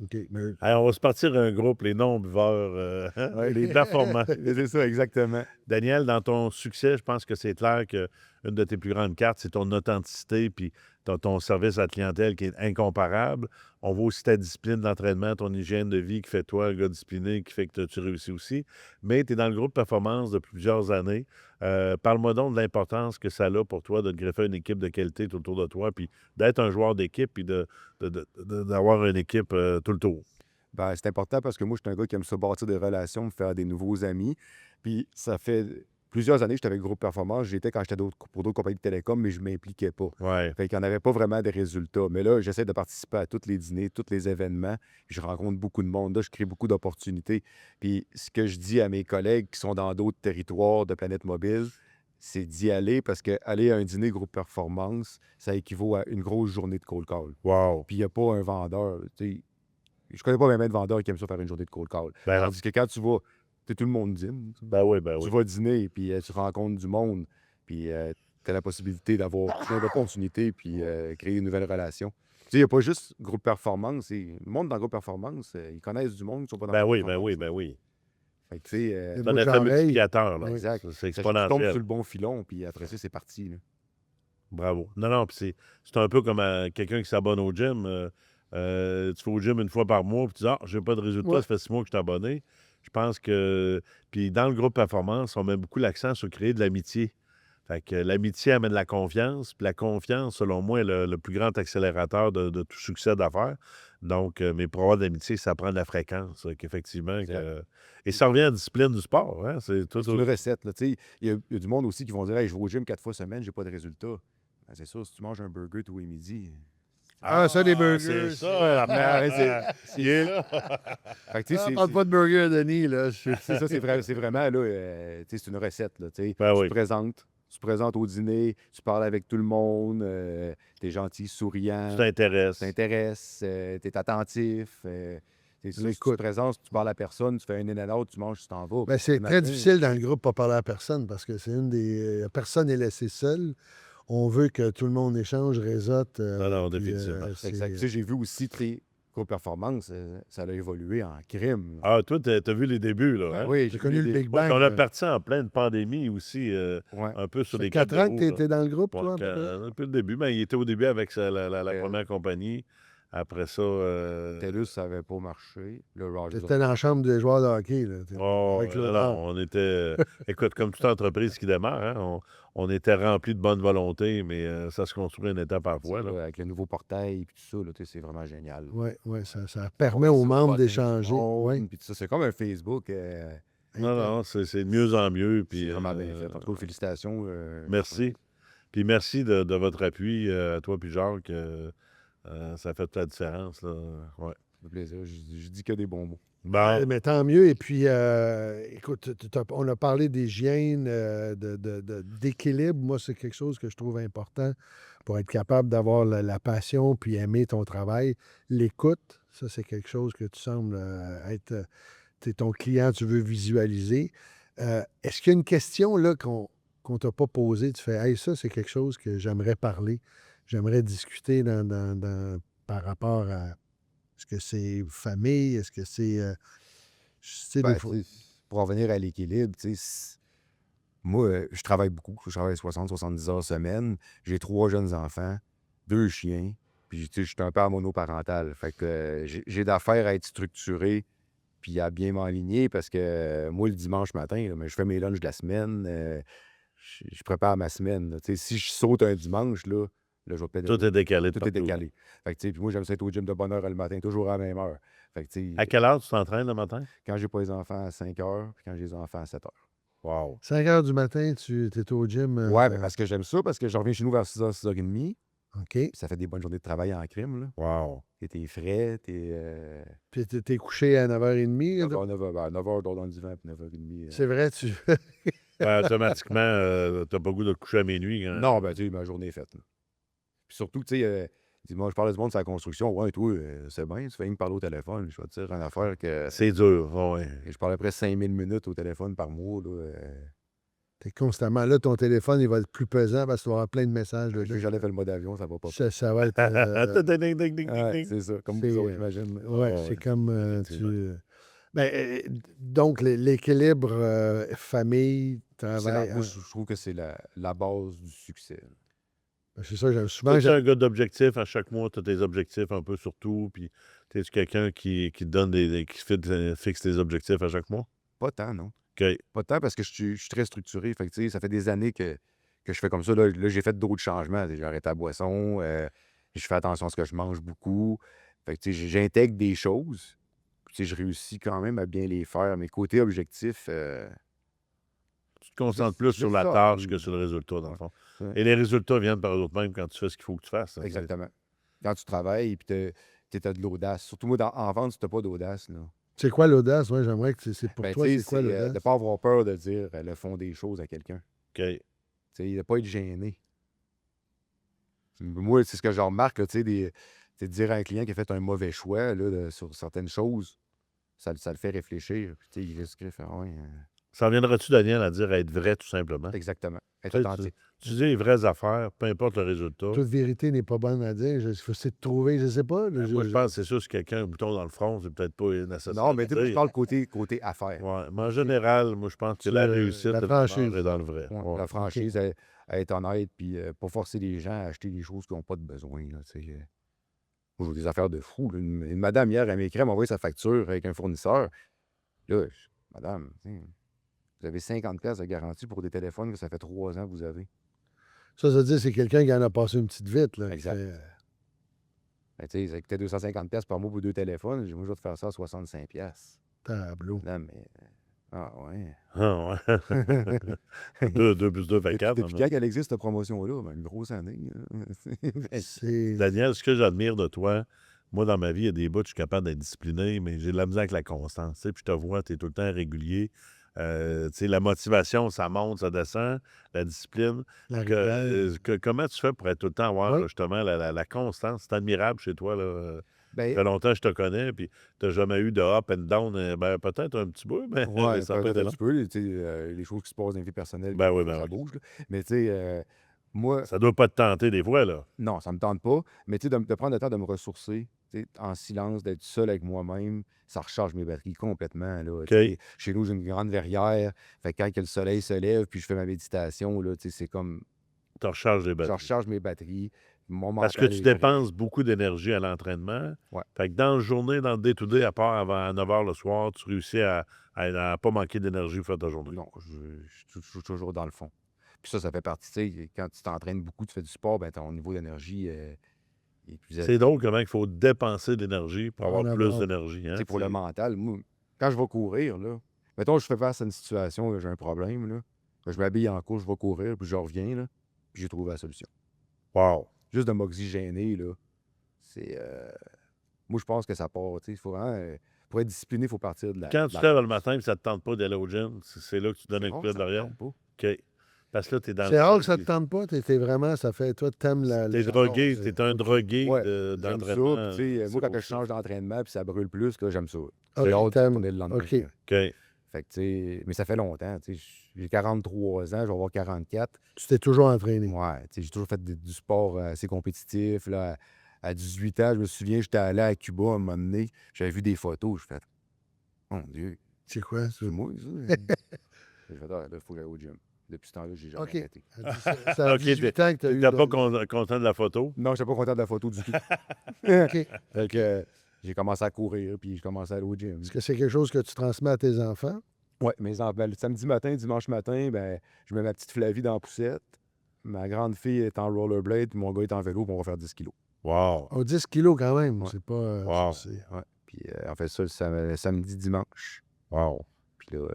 OK. Mais Hey, on va se partir un groupe, les non-buveurs, les performants. C'est ça, exactement. Daniel, dans ton succès, je pense que c'est clair qu'une de tes plus grandes cartes, c'est ton authenticité puis ton service à la clientèle qui est incomparable. On voit aussi ta discipline d'entraînement, ton hygiène de vie qui fait toi un gars discipliné, qui fait que tu réussis aussi. Mais tu es dans le groupe performance depuis plusieurs années. Parle-moi donc de l'importance que ça a pour toi de te greffer une équipe de qualité tout autour de toi, puis d'être un joueur d'équipe, puis d'avoir une équipe tout le tour. Ben, c'est important parce que moi, je suis un gars qui aime se bâtir des relations, me faire des nouveaux amis. Puis ça fait plusieurs années que j'étais avec Groupe Performance. J'étais quand j'étais pour d'autres compagnies de télécom, mais je ne m'impliquais pas. Ouais. Fait qu'il n'y en avait pas vraiment de résultats. Mais là, j'essaie de participer à tous les dîners, tous les événements. Puis je rencontre beaucoup de monde. Là, je crée beaucoup d'opportunités. Puis ce que je dis à mes collègues qui sont dans d'autres territoires de Planète Mobile, c'est d'y aller parce qu'aller à un dîner Groupe Performance, ça équivaut à une grosse journée de cold call. Wow. Puis il n'y a pas un vendeur. Tu sais, je connais pas même de vendeurs qui aiment ça faire une journée de cold call. Ben, Tandis que quand tu vas, tout le monde dîne. ben oui. Tu vas dîner, puis tu rencontres du monde, puis tu as la possibilité d'avoir plein d'opportunités, puis créer de nouvelles relations. Tu sais, il n'y a pas juste Groupe Performance. Le monde dans Groupe Performance, ils connaissent du monde qui sont pas dans Ben Groupe oui. Performance. Fait que, tu sais, Le C'est un bouche effet à oreille. multiplicateur. Là. exact. C'est Tu tombes exponentiel. sur le bon filon, puis après ça, c'est parti. Là. Bravo. Non, puis c'est un peu comme quelqu'un qui s'abonne au gym. Tu vas au gym une fois par mois, puis tu dis « Ah, j'ai pas de résultat, Ouais. ça fait 6 mois que je t'ai abonné. » Je pense que... Puis dans le groupe Performance, on met beaucoup l'accent sur créer de l'amitié. Fait que l'amitié amène la confiance, puis la confiance, selon moi, est le plus grand accélérateur de tout succès d'affaires. Donc, mais pour avoir de l'amitié, ça prend de la fréquence, qu'effectivement. Et ça revient à la discipline du sport. Hein? C'est tout. C'est une recette. Là, tu sais, il y a du monde aussi qui vont dire hey, je vais au gym 4 fois semaine, j'ai pas de résultat. Ben, c'est sûr, si tu manges un burger tous les midis. Ah, ça, des burgers. C'est ça, la merde. c'est- Il est là. Fait que, tu sais, Ah, parle pas de burger, Denis, là. c'est ça, c'est vraiment, là, tu sais, c'est une recette, là, tu sais. Ben oui. Tu te présentes au dîner, tu parles avec tout le monde, t'es gentil, souriant, Tu t'intéresses. tu t'intéresses, t'es attentif, si tu te L'écoute. présentes, tu parles à personne, tu fais un in and out, tu manges, tu t'en vas. Ben, c'est Le très matin, difficile dans le groupe de pas parler à personne parce que c'est une des. Personne n'est laissé seul. On veut que tout le monde échange, réseaute. Non, puis, définitivement. Exact. Tu sais, j'ai vu aussi, tu sais, Groupe Performance, ça a évolué en crime. Ah, toi, t'as vu les débuts, là. Hein? Oui, J'ai connu le Big Ouais, Bang. on a parti en pleine pandémie aussi, Ouais. un peu sur Ça fait les 4 ans que tu roues, là. étais dans le groupe, toi? à peu près? Un peu le début, mais il était au début avec la Ouais. première compagnie. Après ça, TELUS, ça n'avait pas marché. Le Rogers. C'était dans la chambre des joueurs de hockey. Là, avec non, Laurent. on était. Écoute, comme toute entreprise qui démarre, hein, on était rempli de bonne volonté, mais ça se construit une étape par fois. Là. Avec le nouveau portail et tout ça, là, c'est vraiment génial. Oui, ça permet aux membres d'échanger. Ouais. Puis tout ça, c'est comme un Facebook. Non, c'est de mieux en mieux. Puis, C'est vraiment bien fait. En tout cas, félicitations. merci. Puis merci de votre appui, à toi puis Jacques. Ça fait toute la différence. Là. Ouais. Ça fait plaisir. Je dis que des bons mots. Bon. Mais tant mieux. Et puis, écoute, on a parlé d'hygiène, d'équilibre. Moi, c'est quelque chose que je trouve important pour être capable d'avoir la passion puis aimer ton travail. L'écoute, ça, c'est quelque chose que tu sembles être. T'es ton client, tu veux visualiser. Est-ce qu'il y a une question là qu'on ne t'a pas posée? Tu fais, hey, ça, c'est quelque chose que j'aimerais parler, j'aimerais discuter par rapport à. Est-ce que c'est famille? Est-ce que c'est. Ben, pour en venir à l'équilibre, moi, je travaille beaucoup. Je travaille 60-70 heures semaine. J'ai 3 jeunes enfants, 2 chiens. Puis, je suis un père monoparental. Fait que j'ai d'affaires à être structuré puis à bien m'aligner parce que moi, le dimanche matin, là, je fais mes lunchs de la semaine. Je prépare ma semaine. Là. Si je saute un dimanche, là, je vais peut-être. Tout est décalé. Tout est décalé. Fait que, puis moi, j'aime ça être au gym de bonne heure le matin, toujours à la même heure. Fait que, À quelle heure tu t'entraînes le matin? quand j'ai pas les enfants à 5 heures, puis quand j'ai les enfants à 7 heures. Wow. 5 heures du matin, tu es au gym. Ouais, mais parce que j'aime ça, parce que je reviens chez nous vers 6 h, 6 h 30. OK. Puis ça fait des bonnes journées de travail en crime. Là. Wow. T'es frais, Puis t'es couché à 9h30. 9 h dans le divan, puis 9 h 30. C'est vrai, tu. Automatiquement, t'as pas goût de te coucher à minuit. Hein? Non, ben, tu sais, ma journée est faite. Là. Puis surtout, tu sais, dis-moi, je parle du monde sur la construction. Ouais, toi, c'est bien, tu fais rien que parler au téléphone. Je vais te dire une affaire que. C'est dur, ouais. Je parle à peu près 5000 minutes au téléphone par mois. Là, T'es constamment là, ton téléphone, il va être plus pesant parce que tu vas avoir plein de messages. J'ai jamais fait le mode avion, ça va pas. Ça va être. Ding, ding, ding, Ouais, ding. c'est ça, comme C'est, vous autres, j'imagine. Ouais, Ouais, c'est comme effectivement. tu. Donc, l'équilibre famille, travail. Moi, je trouve que c'est la base du succès. C'est ça, souvent. Tu es un gars d'objectifs. À chaque mois, tu as tes objectifs un peu sur tout. Puis, es-tu quelqu'un qui te donne fixe tes objectifs à chaque mois? Pas tant, non. OK. Pas tant parce que je suis très structuré. Fait que, tu sais, ça fait des années que je fais comme ça. Là, j'ai fait d'autres changements. J'ai arrêté la boisson. Je fais attention à ce que je mange beaucoup. Fait que, tu sais, j'intègre des choses. Puis, tu sais, je réussis quand même à bien les faire. Mais côté objectif, Tu te concentres plus sur la ça, tâche que sur le résultat, dans le fond. Ouais. Et les résultats viennent par eux-mêmes quand tu fais ce qu'il faut que tu fasses. Hein, exactement. Quand tu travailles, puis tu as de l'audace. Surtout moi, en vente, tu n'as pas d'audace. Là. C'est quoi l'audace? Ouais, j'aimerais que c'est pour Ben, toi, tu sais, c'est quoi de l'audace? ne pas avoir peur de dire le fond des choses à quelqu'un. OK. Tu sais, de ne pas être gêné. Moi, c'est ce que je remarque, là, tu sais, de dire à un client qui a fait un mauvais choix là, sur certaines choses, ça le fait réfléchir. Puis, tu sais, il risque de faire, ouais, Ça reviendra-tu, Daniel, à dire être vrai, tout simplement? exactement. Être Tu sais, authentique. Tu dis les vraies affaires, peu importe le résultat. Toute vérité n'est pas bonne à dire. Il faut essayer de trouver, je sais pas. Moi, je pense que c'est sûr, si quelqu'un a un bouton dans le front, c'est peut-être pas nécessaire. Non, mais tu sais, de je dire. parle côté affaires. Ouais, mais en général, moi, je pense que la réussite la le franchise. bonheur est dans le vrai. Ouais, Ouais. la franchise, à être honnête, puis pas forcer les gens à acheter des choses qui n'ont pas de besoin. Là, tu sais. Moi, j'ai des affaires de fou. Là. Une madame, hier, elle m'écrit, elle m'a envoyé sa facture avec un fournisseur. Là, madame, vous avez 50$ de garantie pour des téléphones que ça fait 3 ans que vous avez. Ça veut dire que c'est quelqu'un qui en a passé une petite vite. Là, Exact. Ben, tu sais, ça coûtait 250$ par mois pour 2 téléphones. Moi, je vais te faire ça à 65$. Tableau. Non, mais. Ah, ouais. Ah, ouais. 2 plus 2 fait 4. Depuis quand qu'elle existe, cette promotion-là? Ben, une grosse année. C'est. Daniel, ce que j'admire de toi, moi, dans ma vie, il y a des bouts, je suis capable d'être discipliné, mais j'ai de la misère avec la constance. Tu sais, puis je te vois, tu es tout le temps régulier. Tu sais, la motivation, ça monte, ça descend. La discipline. La rigueur. Comment tu fais pour être tout le temps avoir Ouais. justement la constance? C'est admirable chez toi. Là. Ça Ben, fait longtemps que je te connais, puis tu n'as jamais eu de up and down. Ben, peut-être un petit peu, mais ouais, ça n'a pas peut-être été un long. petit peu. Tu sais, les choses qui se passent dans la vie personnelle, Ben oui, ça ben oui. bouge. Là. Mais tu sais, moi, Ça doit pas te tenter des fois, là. non, ça me tente pas. Mais tu sais, de prendre le temps de me ressourcer, tu sais, en silence, d'être seul avec moi-même, ça recharge mes batteries complètement. Là, tu sais. Chez nous, j'ai une grande verrière. Fait que quand que le soleil se lève, puis je fais ma méditation, là, tu sais, c'est comme Tu recharges les je batteries. recharge mes batteries. Mon Parce que mental tu est prêt. dépenses beaucoup d'énergie à l'entraînement. Ouais. Fait que dans la journée, dans le day-to-day, à part avant à 9 h le soir, tu réussis à pas manquer d'énergie pour faire ta journée. Non, je suis toujours dans le fond. Puis ça fait partie, tu sais, quand tu t'entraînes beaucoup, tu fais du sport, ben ton niveau d'énergie est plus élevé. C'est drôle comment il faut dépenser de l'énergie pour En avoir plus avoir. d'énergie. Tu Hein? sais, pour le mental, moi, quand je vais courir, là, mettons, je fais face à une situation, là, j'ai un problème, là, je m'habille en cours, je vais courir, puis je reviens, là, puis j'ai trouvé la solution. Wow. Juste de m'oxygéner, là, c'est... Moi, je pense que ça part, tu sais, il faut vraiment... pour être discipliné, il faut partir de la... Quand de tu la te lèves base. le matin et ça ne te tente pas d'aller au gym, c'est là que tu donnes C'est un coup rare de que pied ça me derrière. tente pas. OK. Parce que là, tu es dans C'est le rare feu, que ça te tente pas. T'es vraiment, ça fait. Toi, t'aimes T'es la drogué, dose. t'es un OK. drogué Ouais, j'aime ça. Puis, d'entraînement. tu sais, C'est moi, quand pour je ça. change d'entraînement, puis ça brûle plus, là, j'aime ça. J'ai OK, hâte de t'aimes. tourner le lendemain. OK. là. OK. Fait que, tu sais, mais ça fait longtemps, tu sais, j'ai 43 ans, je vais avoir 44. Tu t'es toujours entraîné. Ouais, tu sais, j'ai toujours fait du sport assez compétitif, là. À 18 ans, je me souviens, j'étais allé à Cuba à un moment donné, j'avais vu des photos, je fais « Mon Dieu, C'est quoi, ça? c'est moi, ça? » J'ai fait « Ah, là, il faut que j'aille au gym. » Depuis ce temps-là, j'ai jamais OK. arrêté. C'est à OK, 18 ans que tu as eu. t'étais pas content de la photo? Non, j'étais pas content de la photo du tout. OK. Fait que j'ai commencé à courir, puis j'ai commencé à aller au gym. Est-ce que c'est quelque chose que tu transmets à tes enfants? Ouais, le samedi matin, dimanche matin, ben, je mets ma petite Flavie dans la poussette. Ma grande fille est en rollerblade, puis mon gars est en vélo, puis on va faire 10 kilos. Wow. Oh, 10 kilos quand même. Ouais. C'est pas. Wow. Ouais. Puis on fait ça le samedi, dimanche. Wow. Puis là,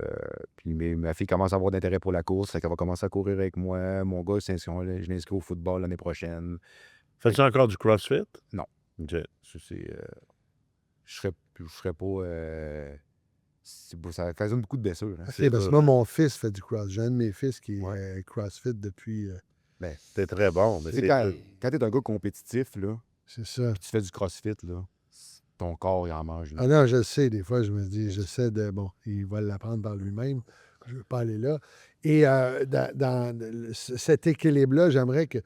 ma fille commence à avoir d'intérêt pour la course, fait qu'elle va commencer à courir avec moi. Mon gars, je l'inscris au football l'année prochaine. Fais-tu encore du CrossFit? Non. OK. Ça, je serais pas... ça occasionne beaucoup de blessures. Hein. OK, parce que moi, mon fils fait du cross. J'ai un de mes fils qui Ouais. est CrossFit depuis. Ben, T'es très bon, mais tu sais, c'est... quand t'es un gars compétitif, là, C'est ça. puis tu fais du CrossFit, là, ton corps, il en mange. Là. Ah non, je le sais, des fois, je me dis, j'essaie de. Bon, il va l'apprendre par lui-même. Je ne veux pas aller là. Et cet équilibre-là, j'aimerais que,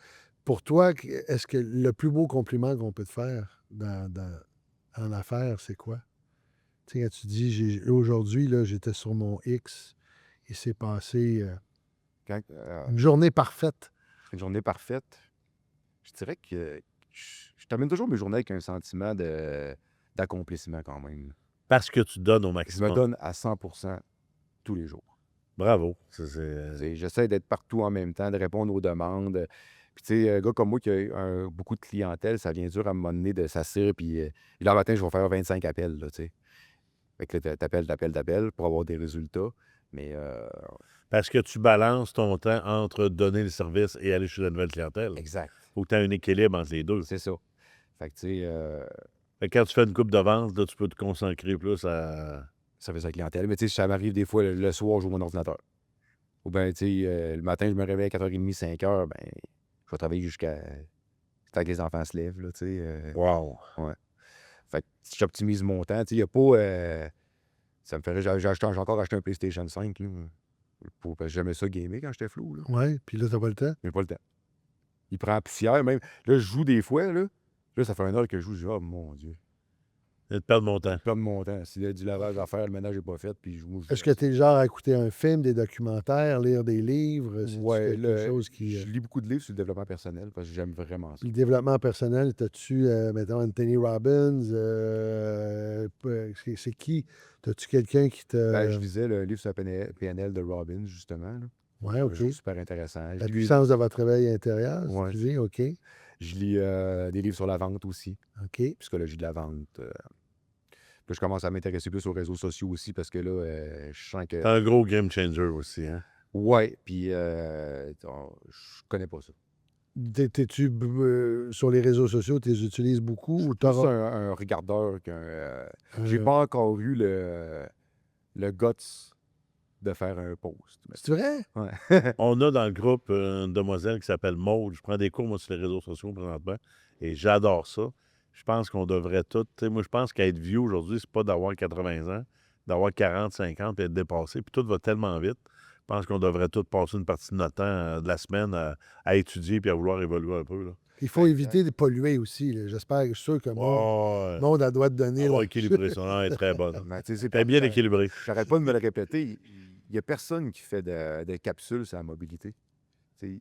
pour toi, est-ce que le plus beau compliment qu'on peut te faire en affaires, c'est quoi? Tu sais, quand tu dis, aujourd'hui, là, j'étais sur mon X, il s'est passé une journée parfaite. Une journée parfaite, je dirais que je termine toujours mes journées avec un sentiment d'accomplissement quand même. Parce que tu donnes au Je me maximum. donne à 100% tous les jours. Bravo. J'essaie d'être partout en même temps, de répondre aux demandes. Puis, tu sais, un gars comme moi qui a beaucoup de clientèle, ça vient dur à un moment donné de s'asseoir. Puis, là, le matin, je vais faire 25 appels, là, tu sais. Fait que là, t'appelles pour avoir des résultats. Mais, Parce que tu balances ton temps entre donner le service et aller chez la nouvelle clientèle. exact. Faut que tu aies un équilibre entre les deux. C'est ça. Fait que, tu sais, Fait que quand tu fais une coupe de vente, là, tu peux te concentrer plus à... service à la clientèle. Mais, tu sais, ça m'arrive des fois, le soir, je joue mon ordinateur. Ou bien, tu sais, le matin, je me réveille à 4h30, 5h, ben, je vais travailler jusqu'à que les enfants se lèvent, là, tu sais. Wow. Ouais. Fait que j'optimise mon temps. Tu sais, il n'y a pas... ça me ferait... J'ai encore acheté un PlayStation 5, là, parce que j'aimais ça gamer quand j'étais flou, là. Oui, puis là, tu n'as pas le temps. J'ai pas le temps. Il prend la poussière, même. Là, je joue des fois, là. Là, ça fait 1 heure que je joue. Je dis, oh mon Dieu. Je vais te perdre mon temps. Je perds mon temps. S'il y a du lavage à faire, le ménage n'est pas fait, puis je joue. Est-ce que tu es le genre à écouter un film, des documentaires, lire des livres? C'est Ouais, quelque chose qui. je lis beaucoup de livres sur le développement personnel parce que j'aime vraiment ça. Le développement personnel, as-tu, mettons, Anthony Robbins? C'est qui? As-tu quelqu'un qui te. Ben, je lisais le livre sur la PNL de Robbins, justement. Là. Oui, Je OK. trouve super intéressant. La puissance de votre réveil intérieur, si Ouais. tu dis, OK. Je lis des livres sur la vente aussi, OK. psychologie de la vente. Puis je commence à m'intéresser plus aux réseaux sociaux aussi parce que là, je sens que... C'est un gros game changer aussi, hein? Ouais, puis je connais pas ça. T'es-tu sur les réseaux sociaux, tu les utilises beaucoup ou C'est t'auras un regardeur j'ai pas encore eu le guts de faire un post. C'est vrai? Ouais. On a dans le groupe une demoiselle qui s'appelle Maude. Je prends des cours, moi, sur les réseaux sociaux présentement, et j'adore ça. Je pense qu'on devrait tout... tu sais, moi, je pense qu'être vieux aujourd'hui, c'est pas d'avoir 80 ans, d'avoir 40, 50 et être dépassé, puis tout va tellement vite. Je pense qu'on devrait tout passer une partie de notre temps, de la semaine, à étudier puis à vouloir évoluer un peu, là. Il faut éviter de polluer aussi. Là. J'espère, je suis sûr que Ouais. Monde, elle doit te donner. On va là. équilibrer ça. Non, elle est très bonne. Mais, tu sais, Elle est bien équilibrée. J'arrête pas de me le répéter. Il y a personne qui fait de capsules sur la mobilité. Tu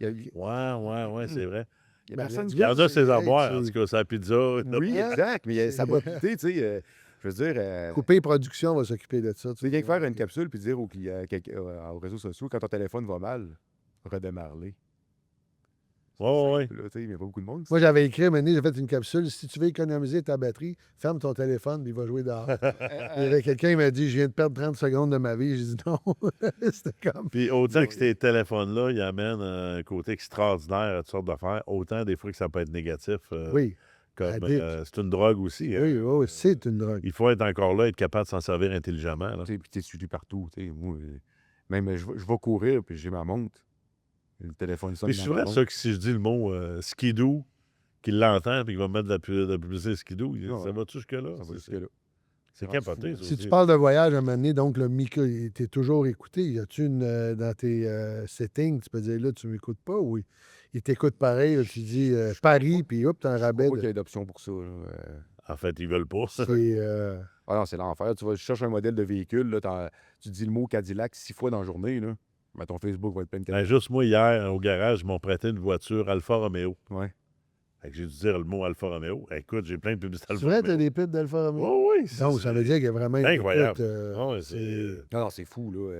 sais, Ouais, c'est vrai. Il y a Ben, personne let's qui Il y go. en a ses Hey, armoires, en c'est- tout cas, sa pizza. Oui, Hein? exact, mais ça va coûter, tu sais, je veux dire, Coupé Production va s'occuper de ça. tu sais, rien que faire une capsule puis dire aux réseaux sociaux, quand ton téléphone va mal, redémarre-les. Ouais, ouais. Là, tu sais, il n'y a pas beaucoup de monde. Moi, j'avais écrit, maintenant, j'ai fait une capsule. Si tu veux économiser ta batterie, ferme ton téléphone, puis il va jouer dehors. Il y avait quelqu'un qui m'a dit, je viens de perdre 30 secondes de ma vie. J'ai dit non. C'était comme. Puis autant que ces téléphones-là, ils amènent un côté extraordinaire à toutes sortes d'affaires, autant des fois que ça peut être négatif. Oui, Comme, addict. c'est une drogue aussi. Hein. Oui, oui, c'est une drogue. Il faut être encore là, être capable de s'en servir intelligemment. Là. Tu sais, puis tu es suivi partout. Tu sais, moi, même je vais courir, puis j'ai ma montre. Le téléphone sonne. Puis dans c'est ma vrai, montre. ça, que si je dis le mot skidoo, qu'il l'entend, puis qu'il va mettre de la publicité skidoo, Ah ça ouais. va-tu jusque-là? Ça va C'est- jusque-là. C'est rendu capoté, fou, ça Si aussi. tu parles de voyage à un moment donné, donc le micro, il t'est toujours écouté. Y a-tu une dans tes settings, tu peux dire là, tu m'écoutes pas ou il t'écoute pareil, là, tu dis Paris, puis hop, t'as un Je crois rabais. pas qu'il y ait d'option pour ça. Là. En fait, ils veulent pas. C'est Ah non, c'est l'enfer. Tu vas chercher un modèle de véhicule, là, tu dis le mot Cadillac 6 fois dans la journée, là. Ben, ton Facebook va être plein de Ben, Cadillac. juste moi, hier, au garage, ils m'ont prêté une voiture Alfa Romeo. Ouais. Fait que j'ai dû dire le mot Alfa Romeo. Écoute, j'ai plein de publicités c'est Alfa vrai, Romeo. t'as des pubs d'Alfa Romeo? Oui, oui. Donc, ça veut dire qu'il y a vraiment une incroyable. écoute, Ah ouais, c'est... Non, non, c'est fou, là.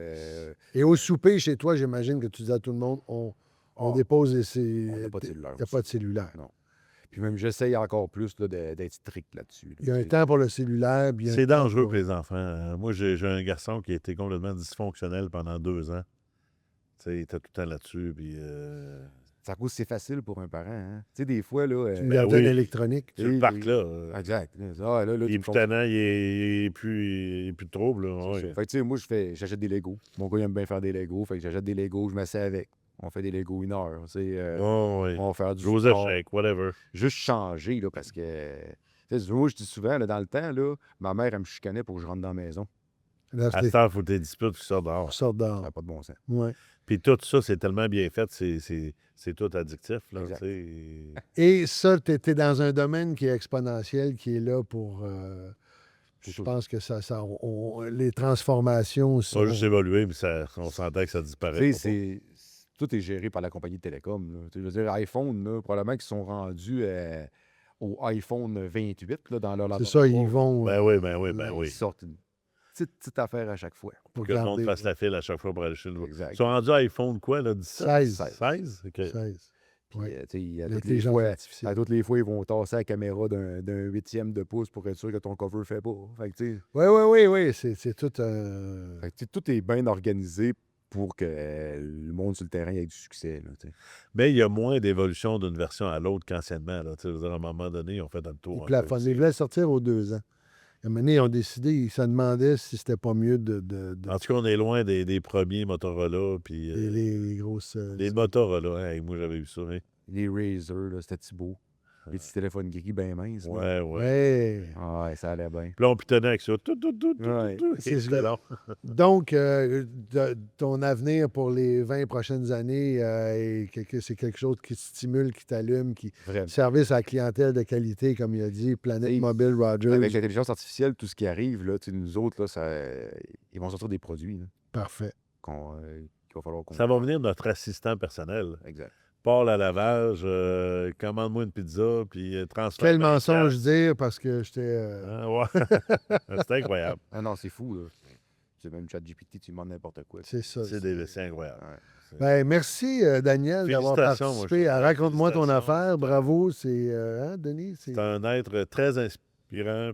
Et au souper chez toi, j'imagine que tu dis à tout le monde, on Ah, dépose on n'a pas de cellulaire. Il n'y a pas de cellulaire. Non. Puis même, j'essaye encore plus là, d'être strict là-dessus. là. Il y a un C'est- temps pour le cellulaire. puis il y a un C'est temps dangereux pour- pour les enfants. Moi, j'ai un garçon qui a été complètement dysfonctionnel pendant 2 ans. Tu sais, il était tout le temps là-dessus. Puis, Ça cause c'est facile pour un parent. Hein? Tu sais, des fois, là. Tu me Ben gardes oui. électronique. sur le Et- parc, là, Exact. Ah, là, il est tu me plus tannant, il est plus de trouble. Là, ouais. Fait que, tu sais, moi, j'achète des Legos. Mon gars, il aime bien faire des Legos. Fait que j'achète des Legos, je m'assieds avec. On fait des Legos 1 heure. Tu sais, Oh, oui. on va faire du Joseph sport. Shake, whatever. Juste changer, là, parce que. Tu sais, moi, je dis souvent, là, dans le temps, là, ma mère, elle me chicanait pour que je rentre dans la maison. Là, À c'est ce temps, il faut que tu disputes puis tu sors on dehors. sort Ça dehors. n'a pas de bon sens. Ouais. Puis tout ça, c'est tellement bien fait, c'est tout addictif. Là, Exact. tu sais. Et ça, tu es dans un domaine qui est exponentiel, qui est là pour. C'est Je tout. pense que les transformations Ça va sont. juste évoluer, mais on s'entend que ça Tu disparaît. sais, tout est géré par la compagnie de télécom. Là. Tu sais, je veux dire, iPhone, là, probablement qu'ils sont rendus au iPhone 28 là, dans leur C'est ça, ils vont Ben oui, ben oui, Là, ben ils oui. sortent une petite affaire à chaque fois. pour Que le monde garder. fasse la file à chaque fois pour aller chez nous. Exact. Ils sont rendus à iPhone quoi, là, 17? 16. 16? OK. 16. Puis, Oui. tu sais, à toutes les L'intelligence fois, artificielle. à toutes les fois, ils vont tasser la caméra d'un 8e de pouce pour être sûr que ton cover ne fait pas. Fait que, tu sais, Oui, oui, oui, oui. C'est tout un. fait que, tu sais, tout est bien organisé pour que le monde sur le terrain ait du succès. Là, tu sais. Mais il y a moins d'évolution d'une version à l'autre qu'anciennement. Là. Tu sais, je veux dire, à un moment donné, ils ont fait un Ils tour. un peu. plafonnent. Ils voulaient sortir aux 2 ans. À un moment donné, ils ont décidé, ils se demandaient si c'était pas mieux de En tout cas, on est loin des premiers Motorola. Puis, les grosses. les Motorola, hey, moi j'avais vu ça. Hein. Les Razer, là, c'était beau. Les petits téléphones gris bien minces. là. Ouais, ouais. Ouais. Ah ouais, ça allait bien. Puis là, on pitonnait avec ça. Tout, Ouais. C'est C'était long. Donc, ton avenir pour les 20 prochaines années, c'est quelque chose qui stimule, qui t'allume, qui Vraiment. service à la clientèle de qualité, comme il a dit, Planète Et- Mobile Rogers. Avec l'intelligence artificielle, tout ce qui arrive, là, tu sais, nous autres, là, ils vont sortir des produits là, Parfait. qu'il va falloir qu'on. Ça va venir notre assistant personnel. Exact. Paul à lavage, commande-moi une pizza, puis transfert. Quel mensonge dire parce que j'étais. Hein, ouais. C'est incroyable. Ah non, c'est fou. Là. C'est même ChatGPT, tu demandes n'importe quoi. C'est ça. C'est incroyable. Ouais. Ben, merci, Daniel, d'avoir Félicitations, mon participé cher. à Raconte-moi ton Félicitations. affaire. Bravo. C'est. Hein, Denis? C'est un être très inspirant.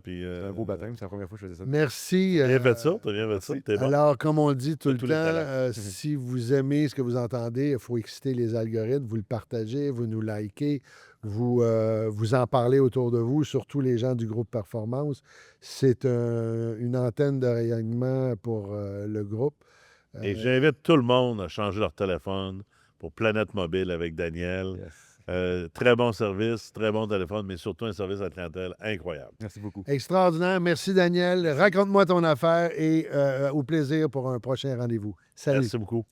Puis, C'est un beau baptême, c'est la première fois que je faisais ça. Merci. T'as bien fait ça, t'as bien fait ça. merci. T'es bon. Alors, comme on le dit tout T'as le tous les temps, talents. si vous aimez ce que vous entendez, il faut exciter les algorithmes, vous le partagez, vous nous likez, vous en parlez autour de vous, surtout les gens du groupe Performance. C'est une antenne de rayonnement pour le groupe. Et j'invite tout le monde à changer leur téléphone pour Planète Mobile avec Daniel. Yes. Très bon service, très bon téléphone, mais surtout un service à la clientèle incroyable. Merci beaucoup. Extraordinaire. Merci, Daniel. Raconte-moi ton affaire et au plaisir pour un prochain rendez-vous. Salut. Merci beaucoup.